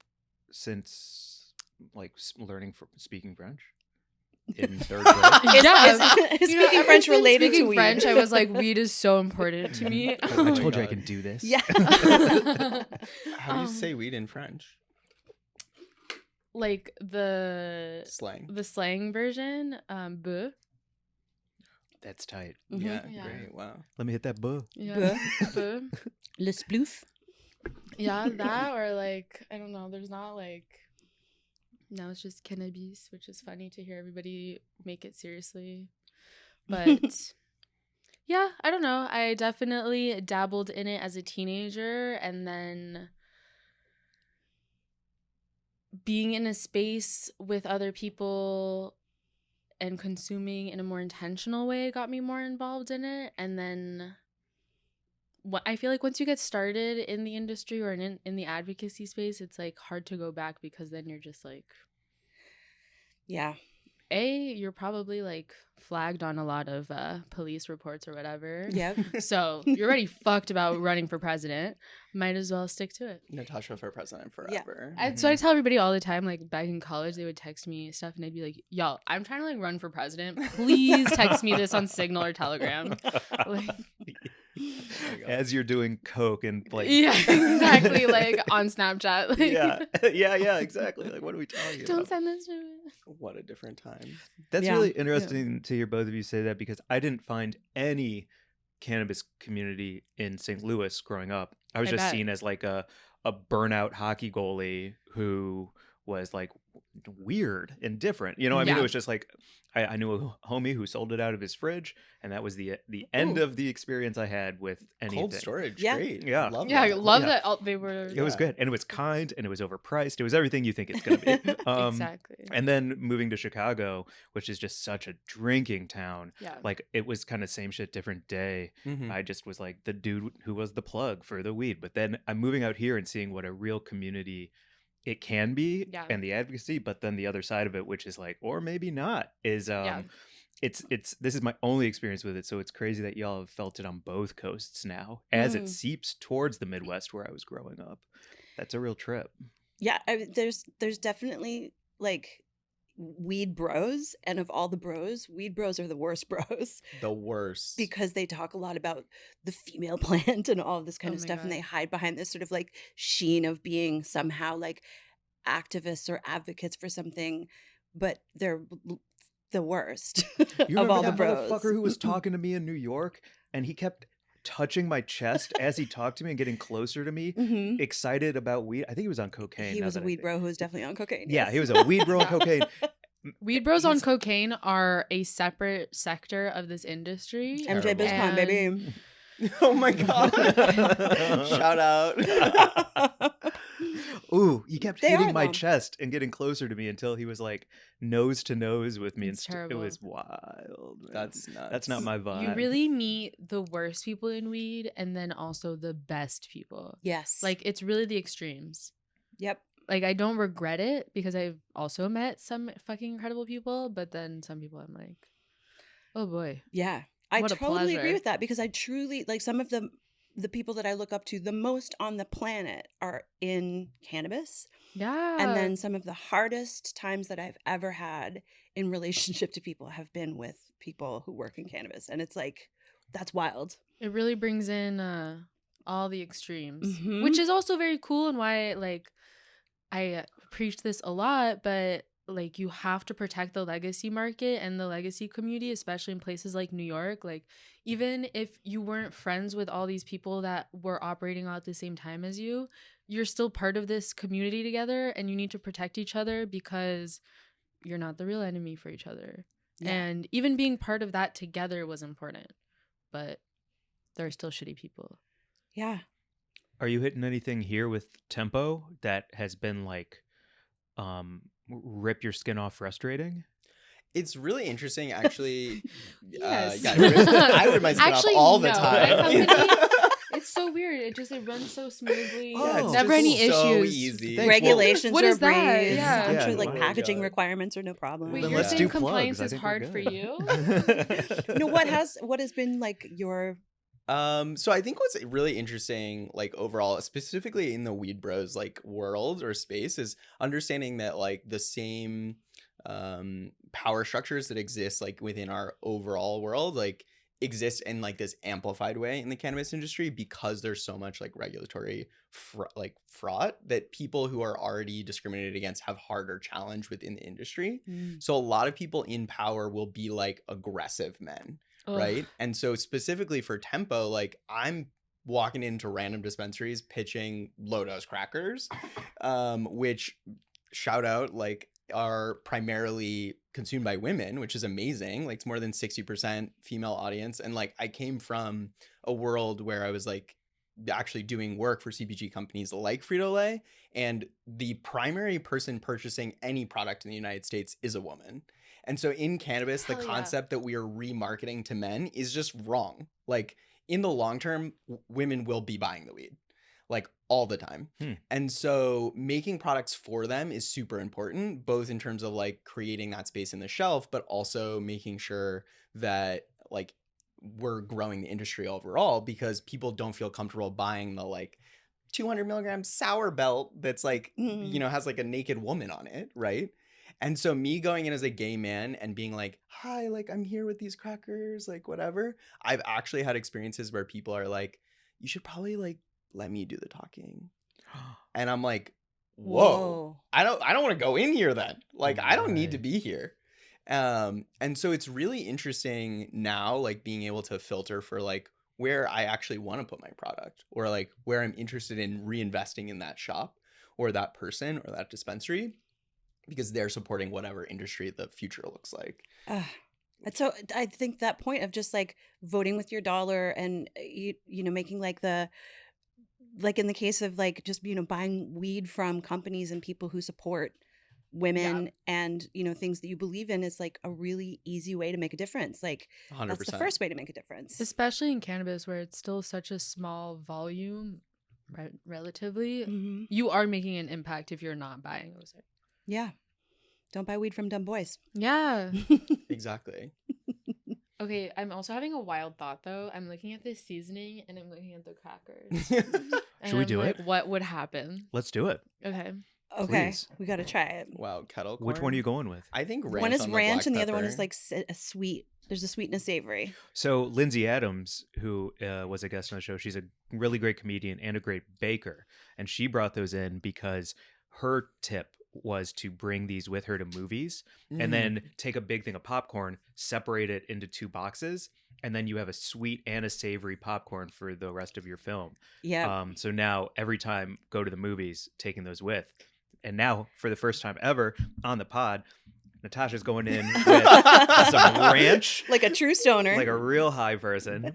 since like learning speaking French in third grade? Is speaking French related to weed? French, I was like, weed is so important to me. I told you I can do this. Yeah. How do you say weed in French? Like the slang version, bœuf. That's tight. Yeah, great. Wow. Let me hit that buh. Yeah. Bœuf. Le sploof. Yeah, that, or like, I don't know, there's not like, now it's just cannabis, which is funny to hear everybody make it seriously. But yeah, I don't know. I definitely dabbled in it as a teenager, and then being in a space with other people and consuming in a more intentional way got me more involved in it. And then I feel like once you get started in the industry or in the advocacy space, it's like hard to go back, because then you're just like, you're probably like flagged on a lot of police reports or whatever. Yeah. So you're already fucked about running for president. Might as well stick to it. Natasha for president forever. Yeah. So I tell everybody all the time, like back in college, they would text me stuff and I'd be like, yo, I'm trying to like run for president. Please text me this on Signal or Telegram. Like, as you're doing coke and like exactly, like on Snapchat, like, yeah exactly, like what are we telling you don't about? send this to me. What a different time. That's really interesting to hear both of you say that, because I didn't find any cannabis community in St. Louis growing up. I was just seen as like a burnout hockey goalie who was like weird and different, you know. I mean, it was just like I knew a homie who sold it out of his fridge, and that was the end of the experience I had with anything. Cold storage, great. Yeah, love I that. love that. They were. It was good, and it was kind, and it was overpriced. It was everything you think it's gonna be. Exactly. And then moving to Chicago, which is just such a drinking town. Yeah. Like it was kind of same shit, different day. I just was like the dude who was the plug for the weed. But then I'm moving out here and seeing what a real community it can be, and the advocacy, but then the other side of it, which is like, or maybe not, is it's this is my only experience with it, so it's crazy that y'all have felt it on both coasts now as it seeps towards the Midwest where I was growing up. That's a real trip. Yeah, there's definitely like weed bros, and of all the bros, weed bros are the worst bros. The worst. Because they talk a lot about the female plant and all of this kind of stuff, and they hide behind this sort of like sheen of being somehow like activists or advocates for something, but they're the worst You of remember all the that bros. motherfucker who was talking to me in New York and he kept touching my chest as he talked to me and getting closer to me, excited about weed? I think he was on cocaine. He was a weed bro who was definitely on cocaine. Yeah, yes. he was a weed bro on cocaine. Weed bros on cocaine are a separate sector of this industry. MJ Terrible. BizCon, baby. Oh my god! Shout out. Ooh, he kept They hitting are, my though. chest and getting closer to me until he was like nose to nose with me. It's And it terrible. was wild. Man. That's nuts. That's not my vibe. You really meet the worst people in weed and then also the best people. Yes. Like, it's really the extremes. Yep. Like, I don't regret it because I've also met some fucking incredible people, but then some people I'm like, oh boy. Yeah. I What a totally agree pleasure. with that because I truly like some of the people that I look up to the most on the planet are in cannabis. Yeah. And then some of the hardest times that I've ever had in relationship to people have been with people who work in cannabis. And it's like, that's wild. It really brings in all the extremes, Mhm. which is also very cool and why, like, I preach this a lot, but like you have to protect the legacy market and the legacy community, especially in places like New York. Like, even if you weren't friends with all these people that were operating out at the same time as you, you're still part of this community together and you need to protect each other because you're not the real enemy for each other. Yeah. And even being part of that together was important, but there are still shitty people. Yeah. Are you hitting anything here with tempo that has been like rip your skin off frustrating? It's really interesting, actually. Yes. I rip my skin Actually, off all the no. time. My company, it's so weird. It runs so smoothly. Yeah, it's Never just any so issues. easy. Thanks. Regulations what are is that? breeze. Yeah. I'm sure Yeah, like wow. packaging God. requirements are no problem. Wait, Then you're let's saying do plugs. compliance I is think we're hard for good. you? You know what has been like your So I think what's really interesting, like overall, specifically in the Weed Bros like world or space, is understanding that like the same power structures that exist like within our overall world like exist in like this amplified way in the cannabis industry because there's so much like regulatory fraud that people who are already discriminated against have harder challenge within the industry. So a lot of people in power will be like aggressive men. Ugh. Right. And so specifically for tempo, like I'm walking into random dispensaries pitching low dose crackers, which shout out like are primarily consumed by women, which is amazing. Like it's more than 60% female audience. And like I came from a world where I was like actually doing work for CPG companies like Frito-Lay, and the primary person purchasing any product in the United States is a woman. And so in cannabis, Hell the yeah. concept that we are remarketing to men is just wrong. Like in the long term, women will be buying the weed like all the time. And so making products for them is super important, both in terms of like creating that space in the shelf, but also making sure that like we're growing the industry overall, because people don't feel comfortable buying the like 200 milligram sour belt that's like, you know, has like a naked woman on it. Right. And so me going in as a gay man and being like, hi, like I'm here with these crackers, like whatever. I've actually had experiences where people are like, you should probably like let me do the talking. And I'm like, whoa. I don't want to go in here then. Like I don't need to be here. And so it's really interesting now, like being able to filter for like where I actually want to put my product, or like where I'm interested in reinvesting in that shop or that person or that dispensary, because they're supporting whatever industry the future looks like. So I think that point of just like voting with your dollar and you know making like the like in the case of like just you know buying weed from companies and people who support women and you know things that you believe in is like a really easy way to make a difference. Like 100%. that's the first way to make a difference, Especially in cannabis where it's still such a small volume relatively. You are making an impact if you're not buying those. Yeah, don't buy weed from dumb boys. Yeah. Exactly. Okay, I'm also having a wild thought though. I'm looking at this seasoning and I'm looking at the crackers. And Should we I'm do like, it? What would happen? Let's do it. Okay. Okay, Please. we got to try it. Wow, kettle corn. Which one are you going with? I think ranch One is on the ranch black and the other one is pepper. like a sweet. There's a sweet and a savory. So Lindsay Adams, who was a guest on the show, she's a really great comedian and a great baker. And she brought those in because her tip was to bring these with her to movies and then take a big thing of popcorn, separate it into 2 boxes, and then you have a sweet and a savory popcorn for the rest of your film. Yeah. So now every time go to the movies, taking those with. And now for the first time ever on the pod, Natasha's going in with some ranch. Like a true stoner. Like a real high person.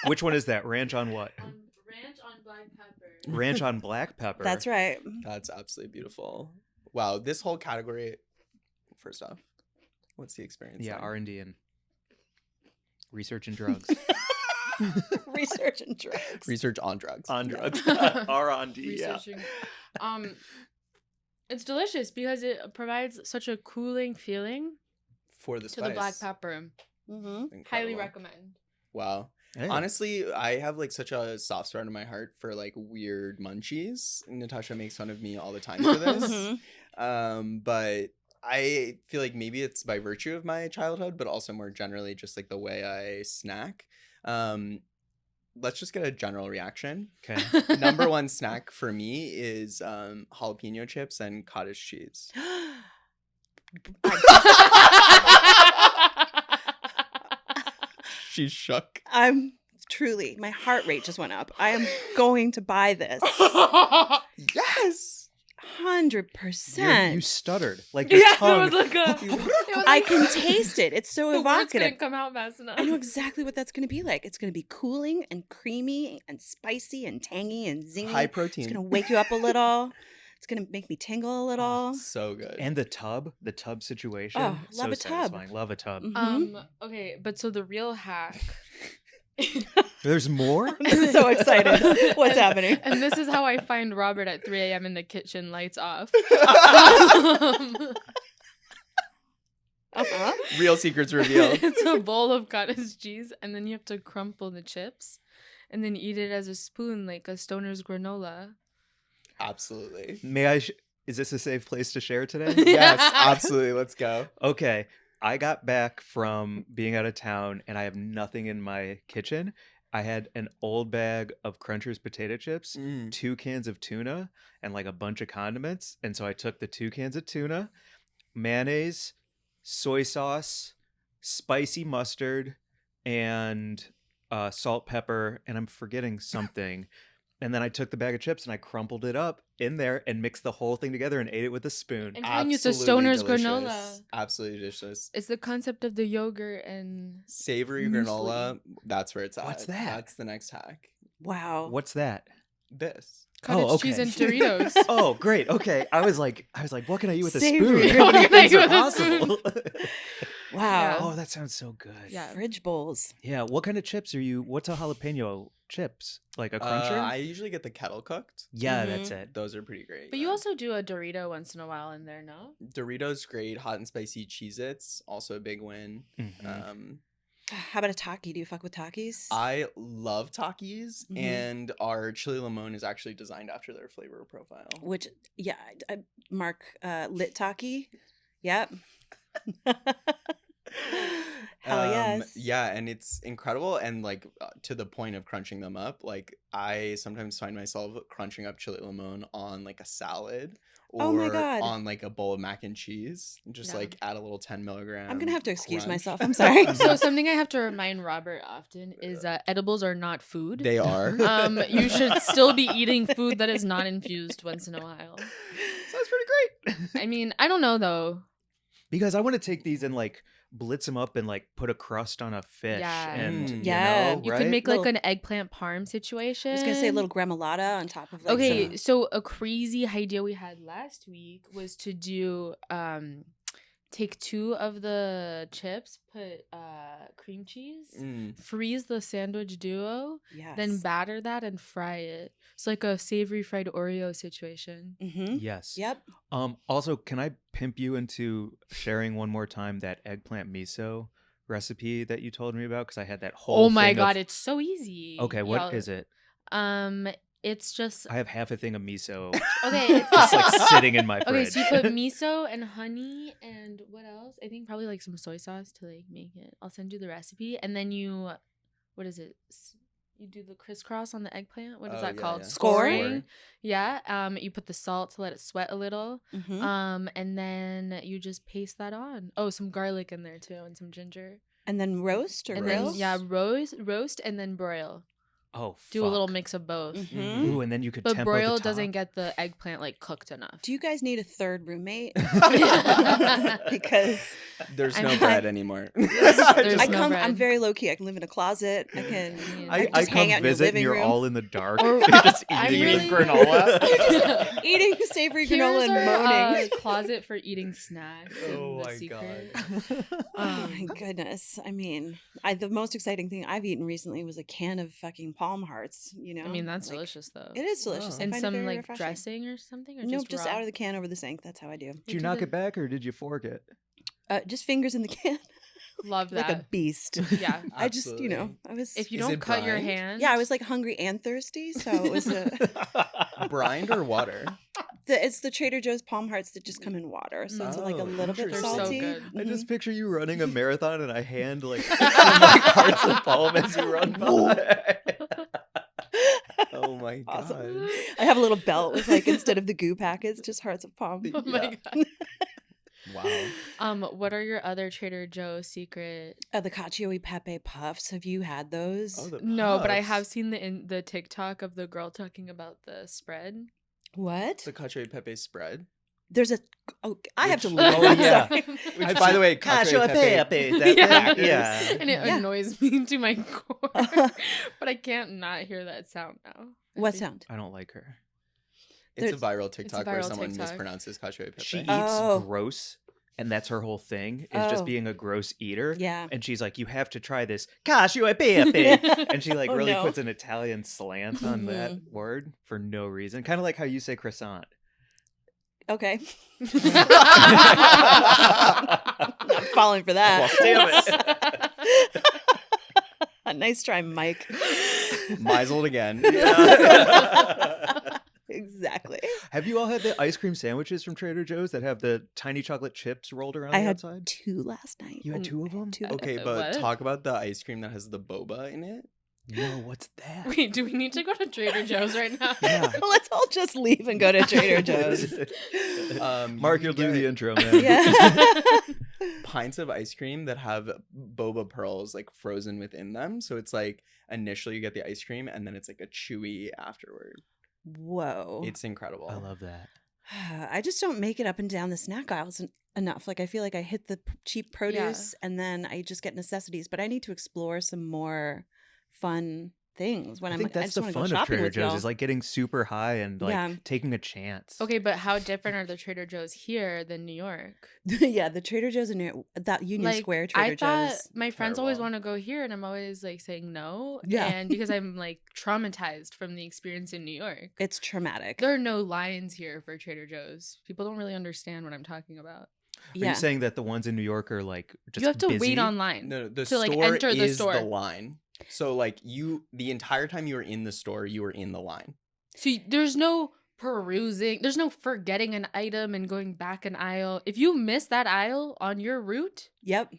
Which one is that? Ranch on what? Ranch on black pepper. Ranch on black pepper. That's right. That's absolutely beautiful. Wow, this whole category. First off, what's the experience? Yeah, like? R&D and research and drugs. Research and drugs. Research on drugs. On drugs. R&D. Yeah. Researching. It's delicious because it provides such a cooling feeling For the to spice. the black pepper. Mm-hmm. Highly recommend. Wow. Hey. Honestly, I have like such a soft spot in my heart for like weird munchies. Natasha makes fun of me all the time for this. But I feel like maybe it's by virtue of my childhood, but also more generally just like the way I snack. Let's just get a general reaction. Okay. Number one snack for me is jalapeno chips and cottage cheese. She's shook. I'm truly, my heart rate just went up. I am going to buy this. Yes. 100%. You stuttered. Like your Yeah, tongue. it was like a. I can taste it. It's so The words evocative. couldn't come out fast enough. I know exactly what that's going to be like. It's going to be cooling and creamy and spicy and tangy and zingy. High It's protein. going to wake you up a little. It's going to make me tingle a little. So good. And the tub situation. Oh, love so a tub. satisfying. Love a tub. Mhm. Okay, but so the real hack. There's more? I'm so excited. What's happening? And this is how I find Robert at 3 a.m. in the kitchen, lights off. Real secrets revealed. It's a bowl of cottage cheese, and then you have to crumple the chips, and then eat it as a spoon, like a stoner's granola. Absolutely. May I? Is this a safe place to share today? Yes, absolutely. Let's go. Okay. I got back from being out of town and I have nothing in my kitchen. I had an old bag of Crunchers potato chips, 2 cans of tuna, and like a bunch of condiments. And so I took the 2 cans of tuna, mayonnaise, soy sauce, spicy mustard, and salt, pepper, and I'm forgetting something. And then I took the bag of chips and I crumpled it up in there and mixed the whole thing together and ate it with a spoon. I'm telling you, it's a Absolutely stoner's delicious. granola. Absolutely delicious. It's the concept of the yogurt and Savory Muesli. granola. That's where it's at. What's that? That's the next hack. Wow. What's that? This. cottage cheese and Doritos. Oh, great. Okay. I was like, what can I eat with a Savory. spoon? How many What can I things eat are with a possible? Wow. Oh, that sounds so good. Yeah. Fridge bowls. Yeah. What kind of chips are you? What's a jalapeno chips? Like a cruncher? I usually get the kettle cooked. Yeah, Mhm. that's it. Those are pretty great. But you also do a Dorito once in a while in there, no? Doritos great. Hot and spicy Cheez-Its also a big win. Mhm. How about a Taki? Do you fuck with Takis? I love Takis, Mhm. and our chili limon is actually designed after their flavor profile. Which, yeah, Mark Lit Taki. Yep. Hell yes. Yeah, and it's incredible, and like to the point of crunching them up. Like I sometimes find myself crunching up chili limon on like a salad. Or Oh my God. on like a bowl of mac and cheese. Just Yeah. like add a little 10 milligram. I'm going to have to excuse crunch. myself. I'm sorry. So something I have to remind Robert often is edibles are not food. They are. You should still be eating food that is not infused once in a while. Sounds pretty great. I mean, I don't know though. Because I want to take these and like blitz them up and like put a crust on a fish. Yeah. And Yeah. you know, You right? could make like Little- an eggplant parm situation. I was going to say a little gremolata on top of like Okay, some- so a crazy idea we had last week was to do take 2 of the chips, put cream cheese, freeze the sandwich duo, Yes. then batter that and fry it. It's like a savory fried Oreo situation. Mm-hmm. Yes. Yep. Also, can I pimp you into sharing one more time that eggplant miso recipe that you told me about? Because I had that whole Oh my thing god, of- it's so easy. Okay, what is it? It's just I have half a thing of miso okay. It's just like sitting in my Okay, fridge. so you put miso and honey and what else? I think probably like some soy sauce to like make it. I'll send you the recipe, and then you, what is it? you do the crisscross on the eggplant. What is Oh, that yeah, called? yeah. Scoring. Yeah. You put the salt to let it sweat a little. Mhm. And then you just paste that on. Oh, some garlic in there too, and some ginger. And then roast or And grill? then roast, and then broil. Oh, Do a little fuck. mix of both. Mhm. Ooh, and then you could But tempo broil the top. doesn't get the eggplant like cooked enough. Do you guys need a third roommate? Because There's I no mean- bread anymore. There's I no come. bread. I'm very low key. I can live in a closet. I can. I I I just come hang out in your visit and living you're room. all in the dark. Or- You're just I'm eating really- granola. Eating savory granola Here's and our moaning. closet for eating snacks. Oh and the my secret. Oh my goodness. I mean, the most exciting thing I've eaten recently was a can of fucking palm hearts, you know? I mean, that's Like, delicious though. It is delicious. Wow. I And find it some very like refreshing. dressing or something, or No, just just raw? out of the can over the sink. That's how I do. Did you knock it back or did you fork it? Just fingers in the can. Love Like a that. beast. Yeah. I just, Absolutely. I was. If you Is don't it cut your brined? hand, Yeah, I was like hungry and thirsty, so it was Brined or water? it's the Trader Joe's palm hearts that just come in water, so it's like a Oh, little bit They're so salty. good. I just Mhm. picture you running a marathon and I hand like some like hearts of palm as you run by. Oh my Awesome. god. I have a little belt with like instead of the goo packets, just hearts of palm. Oh my Yeah. god. Wow. What are your other Trader Joe's secret? The cacio e pepe puffs. Have you had those? Oh, the No, but I puffs. have seen the TikTok of the girl talking about the spread. What? The cacio e pepe spread. There's a. Oh, I have to Which- look. Oh, I'm yeah. sorry. Which, by the way, cacio e pepe. Yeah. And it Yeah. annoys me to my core. But I can't not hear that sound now. What sound? I don't like her. It's a There's- viral TikTok where viral someone TikTok. mispronounces cacio e pepe. She eats Oh. gross, and that's her whole thing is just Oh. being a gross eater. Yeah. And she's like, you have to try this cacio e pepe. And she like Oh, really no. puts an Italian slant on that Mhm. word for no reason. Kind of like how you say croissant. Okay. I'm falling for that. Well, damn Nice try, Mike. Misled again. Exactly. Have you all had the ice cream sandwiches from Trader Joe's that have the tiny chocolate chips rolled around I the had outside? 2 last night. You had 2 of them? Two. Okay, but What? talk about the ice cream that has the boba in it. No, what's that? Wait, do we need to go to Trader Joe's right now? Yeah. Let's all just leave and go to Trader Joe's. Mark, you you'll do get the intro, man. Yeah. pints of ice cream that have boba pearls like frozen within them. So it's like initially you get the ice cream and then it's like a chewy afterward. Whoa. It's incredible. I love that. I just don't make it up and down the snack aisles enough. Like I feel like I hit the cheap produce and then I just get necessities. But I need to explore some more fun things when I I'm think like, I that's just the want to go fun of shopping Trader with Joe's y'all. is like getting super high and like Yeah. taking a chance. Okay, but how different are the Trader Joe's here than New York? Yeah, the Trader Joe's in that Union Square Trader I thought Joe's. my friends always Parallel. want to go here, and I'm always like saying no. Yeah. And because I'm like traumatized from the experience in New York. It's traumatic. There are no lines here for Trader Joe's. People don't really understand what I'm talking about. Are Yeah. you saying that the ones in New York are like just You have to busy? wait online. No, the To, like, store enter the is store. the line. So like the entire time you were in the store, you were in the line. So there's no perusing. There's no forgetting an item and going back an aisle. If you miss that aisle on your route, Yep.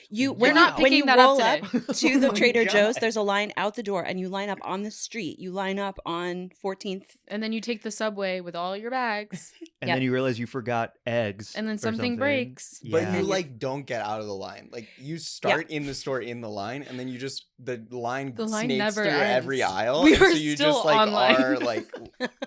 You We're when not you, when picking you that up roll up today. to the Oh my Trader God. Joe's, there's a line out the door and you line up on the street. You line up on 14th. and then you take the subway with all your bags, And Yeah. then you realize you forgot eggs. and then or something breaks. But Yeah. you like don't get out of the line. Like you start in the store in the line, and then you just the line line snakes never through every ends. aisle. We and are so you still just like online. are like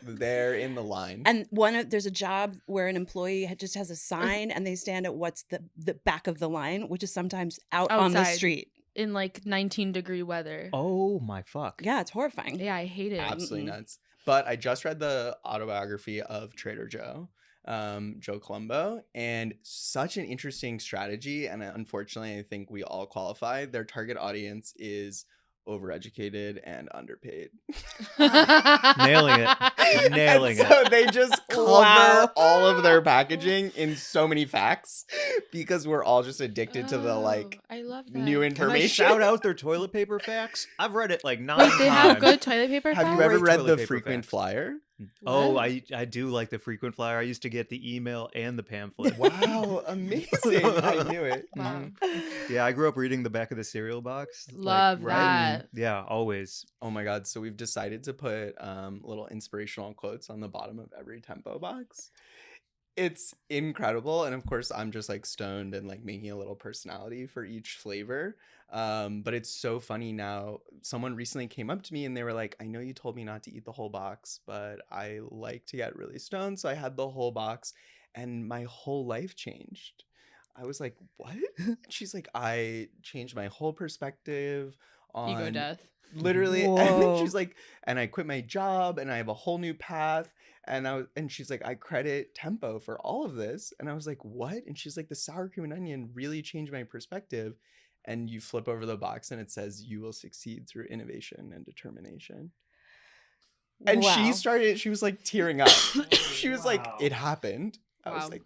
there in the line. And there's a job where an employee just has a sign and they stand at what's the back of the line, which is sometimes out on the Outside. street. In like 19-degree weather. Oh my fuck. Yeah, it's horrifying. Yeah, I hate it. Absolutely Mm-mm. nuts. But I just read the autobiography of Trader Joe, Joe Colombo, and such an interesting strategy. And unfortunately, I think we all qualify. Their target audience is overeducated and underpaid. Nailing it. Nailing And so they just cover Wow. all of their packaging in so many facts because we're all just addicted to the like Oh, I love that. new Can I information. shout out their toilet paper facts? I've read it like 9 Wait, times. they have good toilet paper Have you facts? ever Great read toilet the paper frequent facts. flyer? Oh, What? I do like the frequent flyer. I used to get the email and the pamphlet. Wow, amazing. I knew it. Wow. Yeah, I grew up reading the back of the cereal box. Love that. Yeah, always. Oh my God. So we've decided to put little inspirational quotes on the bottom of every Tempo box. It's incredible. And of course, I'm just like stoned and like making a little personality for each flavor. But it's so funny now. Someone recently came up to me and they were like, I know you told me not to eat the whole box, but I like to get really stoned. So I had the whole box and my whole life changed. I was like, what? She's like, I changed my whole perspective on Ego death. literally. Whoa. And she's like, and I quit my job and I have a whole new path. And she's like, I credit Tempo for all of this. And I was like, what? And she's like, the sour cream and onion really changed my perspective. And you flip over the box and it says, you will succeed through innovation and determination. And Wow. she was like tearing up. She was like, it happened. I was Wow. like,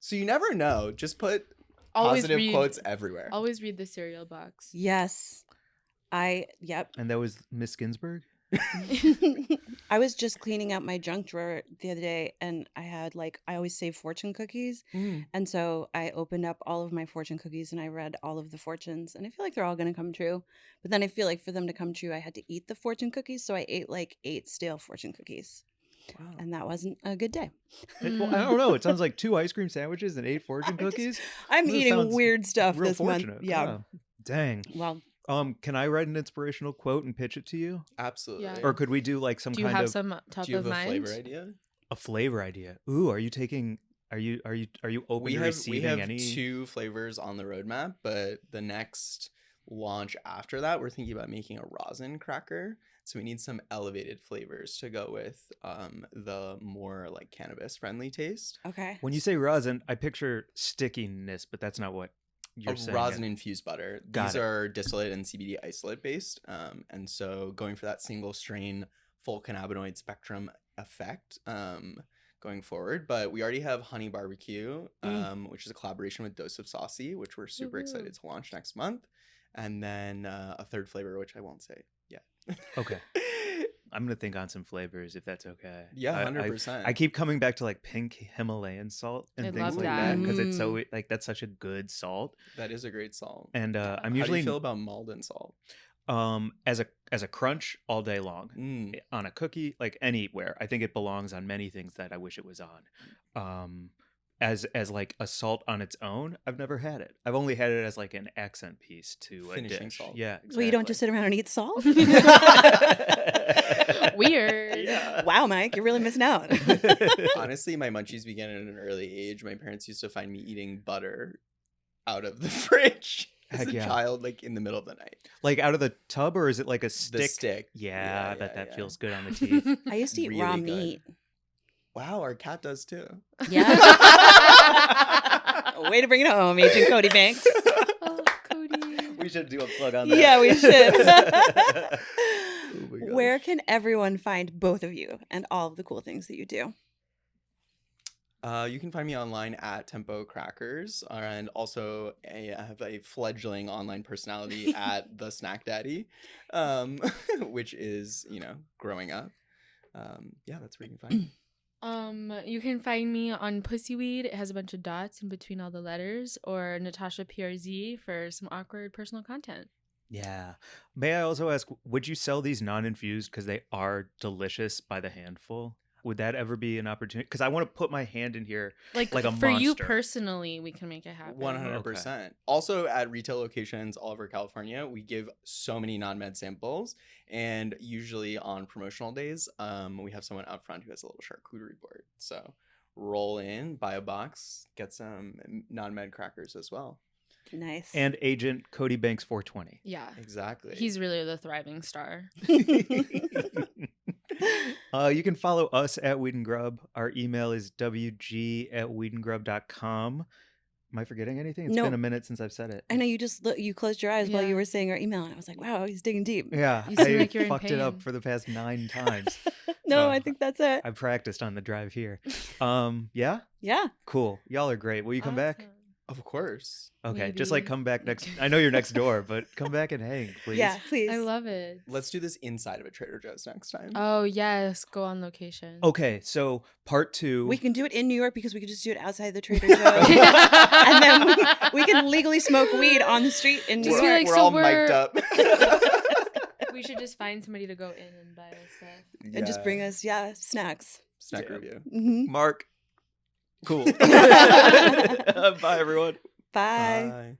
so you never know. Just put Always positive read- quotes everywhere. Always read the cereal box. Yes. Yep. And that was Miss Ginsburg? I was just cleaning out my junk drawer the other day and I had I always save fortune cookies. Mm. And so I opened up all of my fortune cookies and I read all of the fortunes and I feel like they're all going to come true. But then I feel like for them to come true, I had to eat the fortune cookies. So I ate 8 stale fortune cookies. Wow. And that wasn't a good day. Well, I don't know. It sounds like 2 ice cream sandwiches and 8 fortune cookies. I'm That eating sounds weird stuff Real this fortunate. month. Yeah. Dang. Well, Can I write an inspirational quote and pitch it to you? Absolutely. Yeah. Or could we do like some Do you kind have of some top Do you of have a mind? flavor idea? a flavor idea? Ooh, are you open We to have receiving any? 2 flavors on the roadmap, but the next launch after that, we're thinking about making a rosin cracker. So we need some elevated flavors to go with the more like cannabis friendly taste. okay. When you say rosin, I picture stickiness, but that's not what you're A saying. rosin infused butter. Got These it. are distillate and CBD isolate based. And so going for that single strain full cannabinoid spectrum effect going forward. But we already have honey barbecue, which is a collaboration with Dose of Saucy, which we're super excited to launch next month. And then a third flavor, which I won't say yet. Okay. I'm gonna think on some flavors if that's okay. Yeah, I- 100%. I keep coming back to like pink Himalayan salt and I things love like that. that because it's so like that's such a good salt. That is a great salt. And I'm How do usually you feel about Malden salt? as a crunch all day long Mm. on a cookie, like anywhere. I think it belongs on many things that I wish it was on. As like a salt on its own, I've never had it. I've only had it as like an accent piece to a Finishing dish. salt. Yeah, exactly. Well, you don't just sit around and eat salt? Weird. Yeah. Wow, Mike, you're really missing out. Honestly, my munchies began at an early age. My parents used to find me eating butter out of the fridge as Heck a yeah. child, like in the middle of the night. Like out of the tub, or is it like a The stick? stick. Yeah, I bet yeah, that yeah. feels good on the teeth. I used to eat Really raw good. meat. Wow, our cat does too. Yeah. Way to bring it home, Agent Cody Banks. Oh, Cody. We should do a plug on that. Yeah, we should. Oh my gosh. Where can everyone find both of you and all of the cool things that you do? You can find me online at Tempo Crackers, and also I have a fledgling online personality at The Snack Daddy, which is, growing up. Yeah, that's where you can find me. You can find me on P.U.S.S.W.E.E.D. It has a bunch of dots in between all the letters, or Natasha PRZ for some awkward personal content. Yeah. May I also ask, would you sell these non-infused because they are delicious by the handful? Would that ever be an opportunity? Because I want to put my hand in here like a for you monster. personally, we can make it happen. 100%. Also, at retail locations all over California, we give so many non-med samples, and usually on promotional days, we have someone out front who has a little charcuterie board. So roll in, buy a box, get some non-med crackers as well. Nice. And Agent Cody Banks 420. Yeah. Exactly. He's really the thriving star. You can follow us at Weed and Grub. Our email is wg@weedandgrub.com. Am I forgetting anything? It's No. been a minute since I've said it. I know you just you closed your eyes while Yeah. you were saying our email, and I was like, wow, he's digging deep. Yeah, You seem I like you're in fucked it up pain. for the past 9 times. No, So, I think that's it. I practiced on the drive here. Yeah? Yeah. Cool. Y'all are great. Will you come back? Awesome. Of course. Okay, just like Maybe. come back next. I know you're next door, but come back and hang, please. Yeah, please. I love it. Let's do this inside of a Trader Joe's next time. Oh yes, go on location. Okay, so part 2. We can do it in New York because we could just do it outside the Trader Joe's. And then we can legally smoke weed on the street in New Just be York. like, we're so all we're- mic'd up. We should just find somebody to go in and buy us stuff. And just bring us, snacks. Snack Yeah. review. Mhm. Mark. Cool. Bye, everyone. Bye. Bye.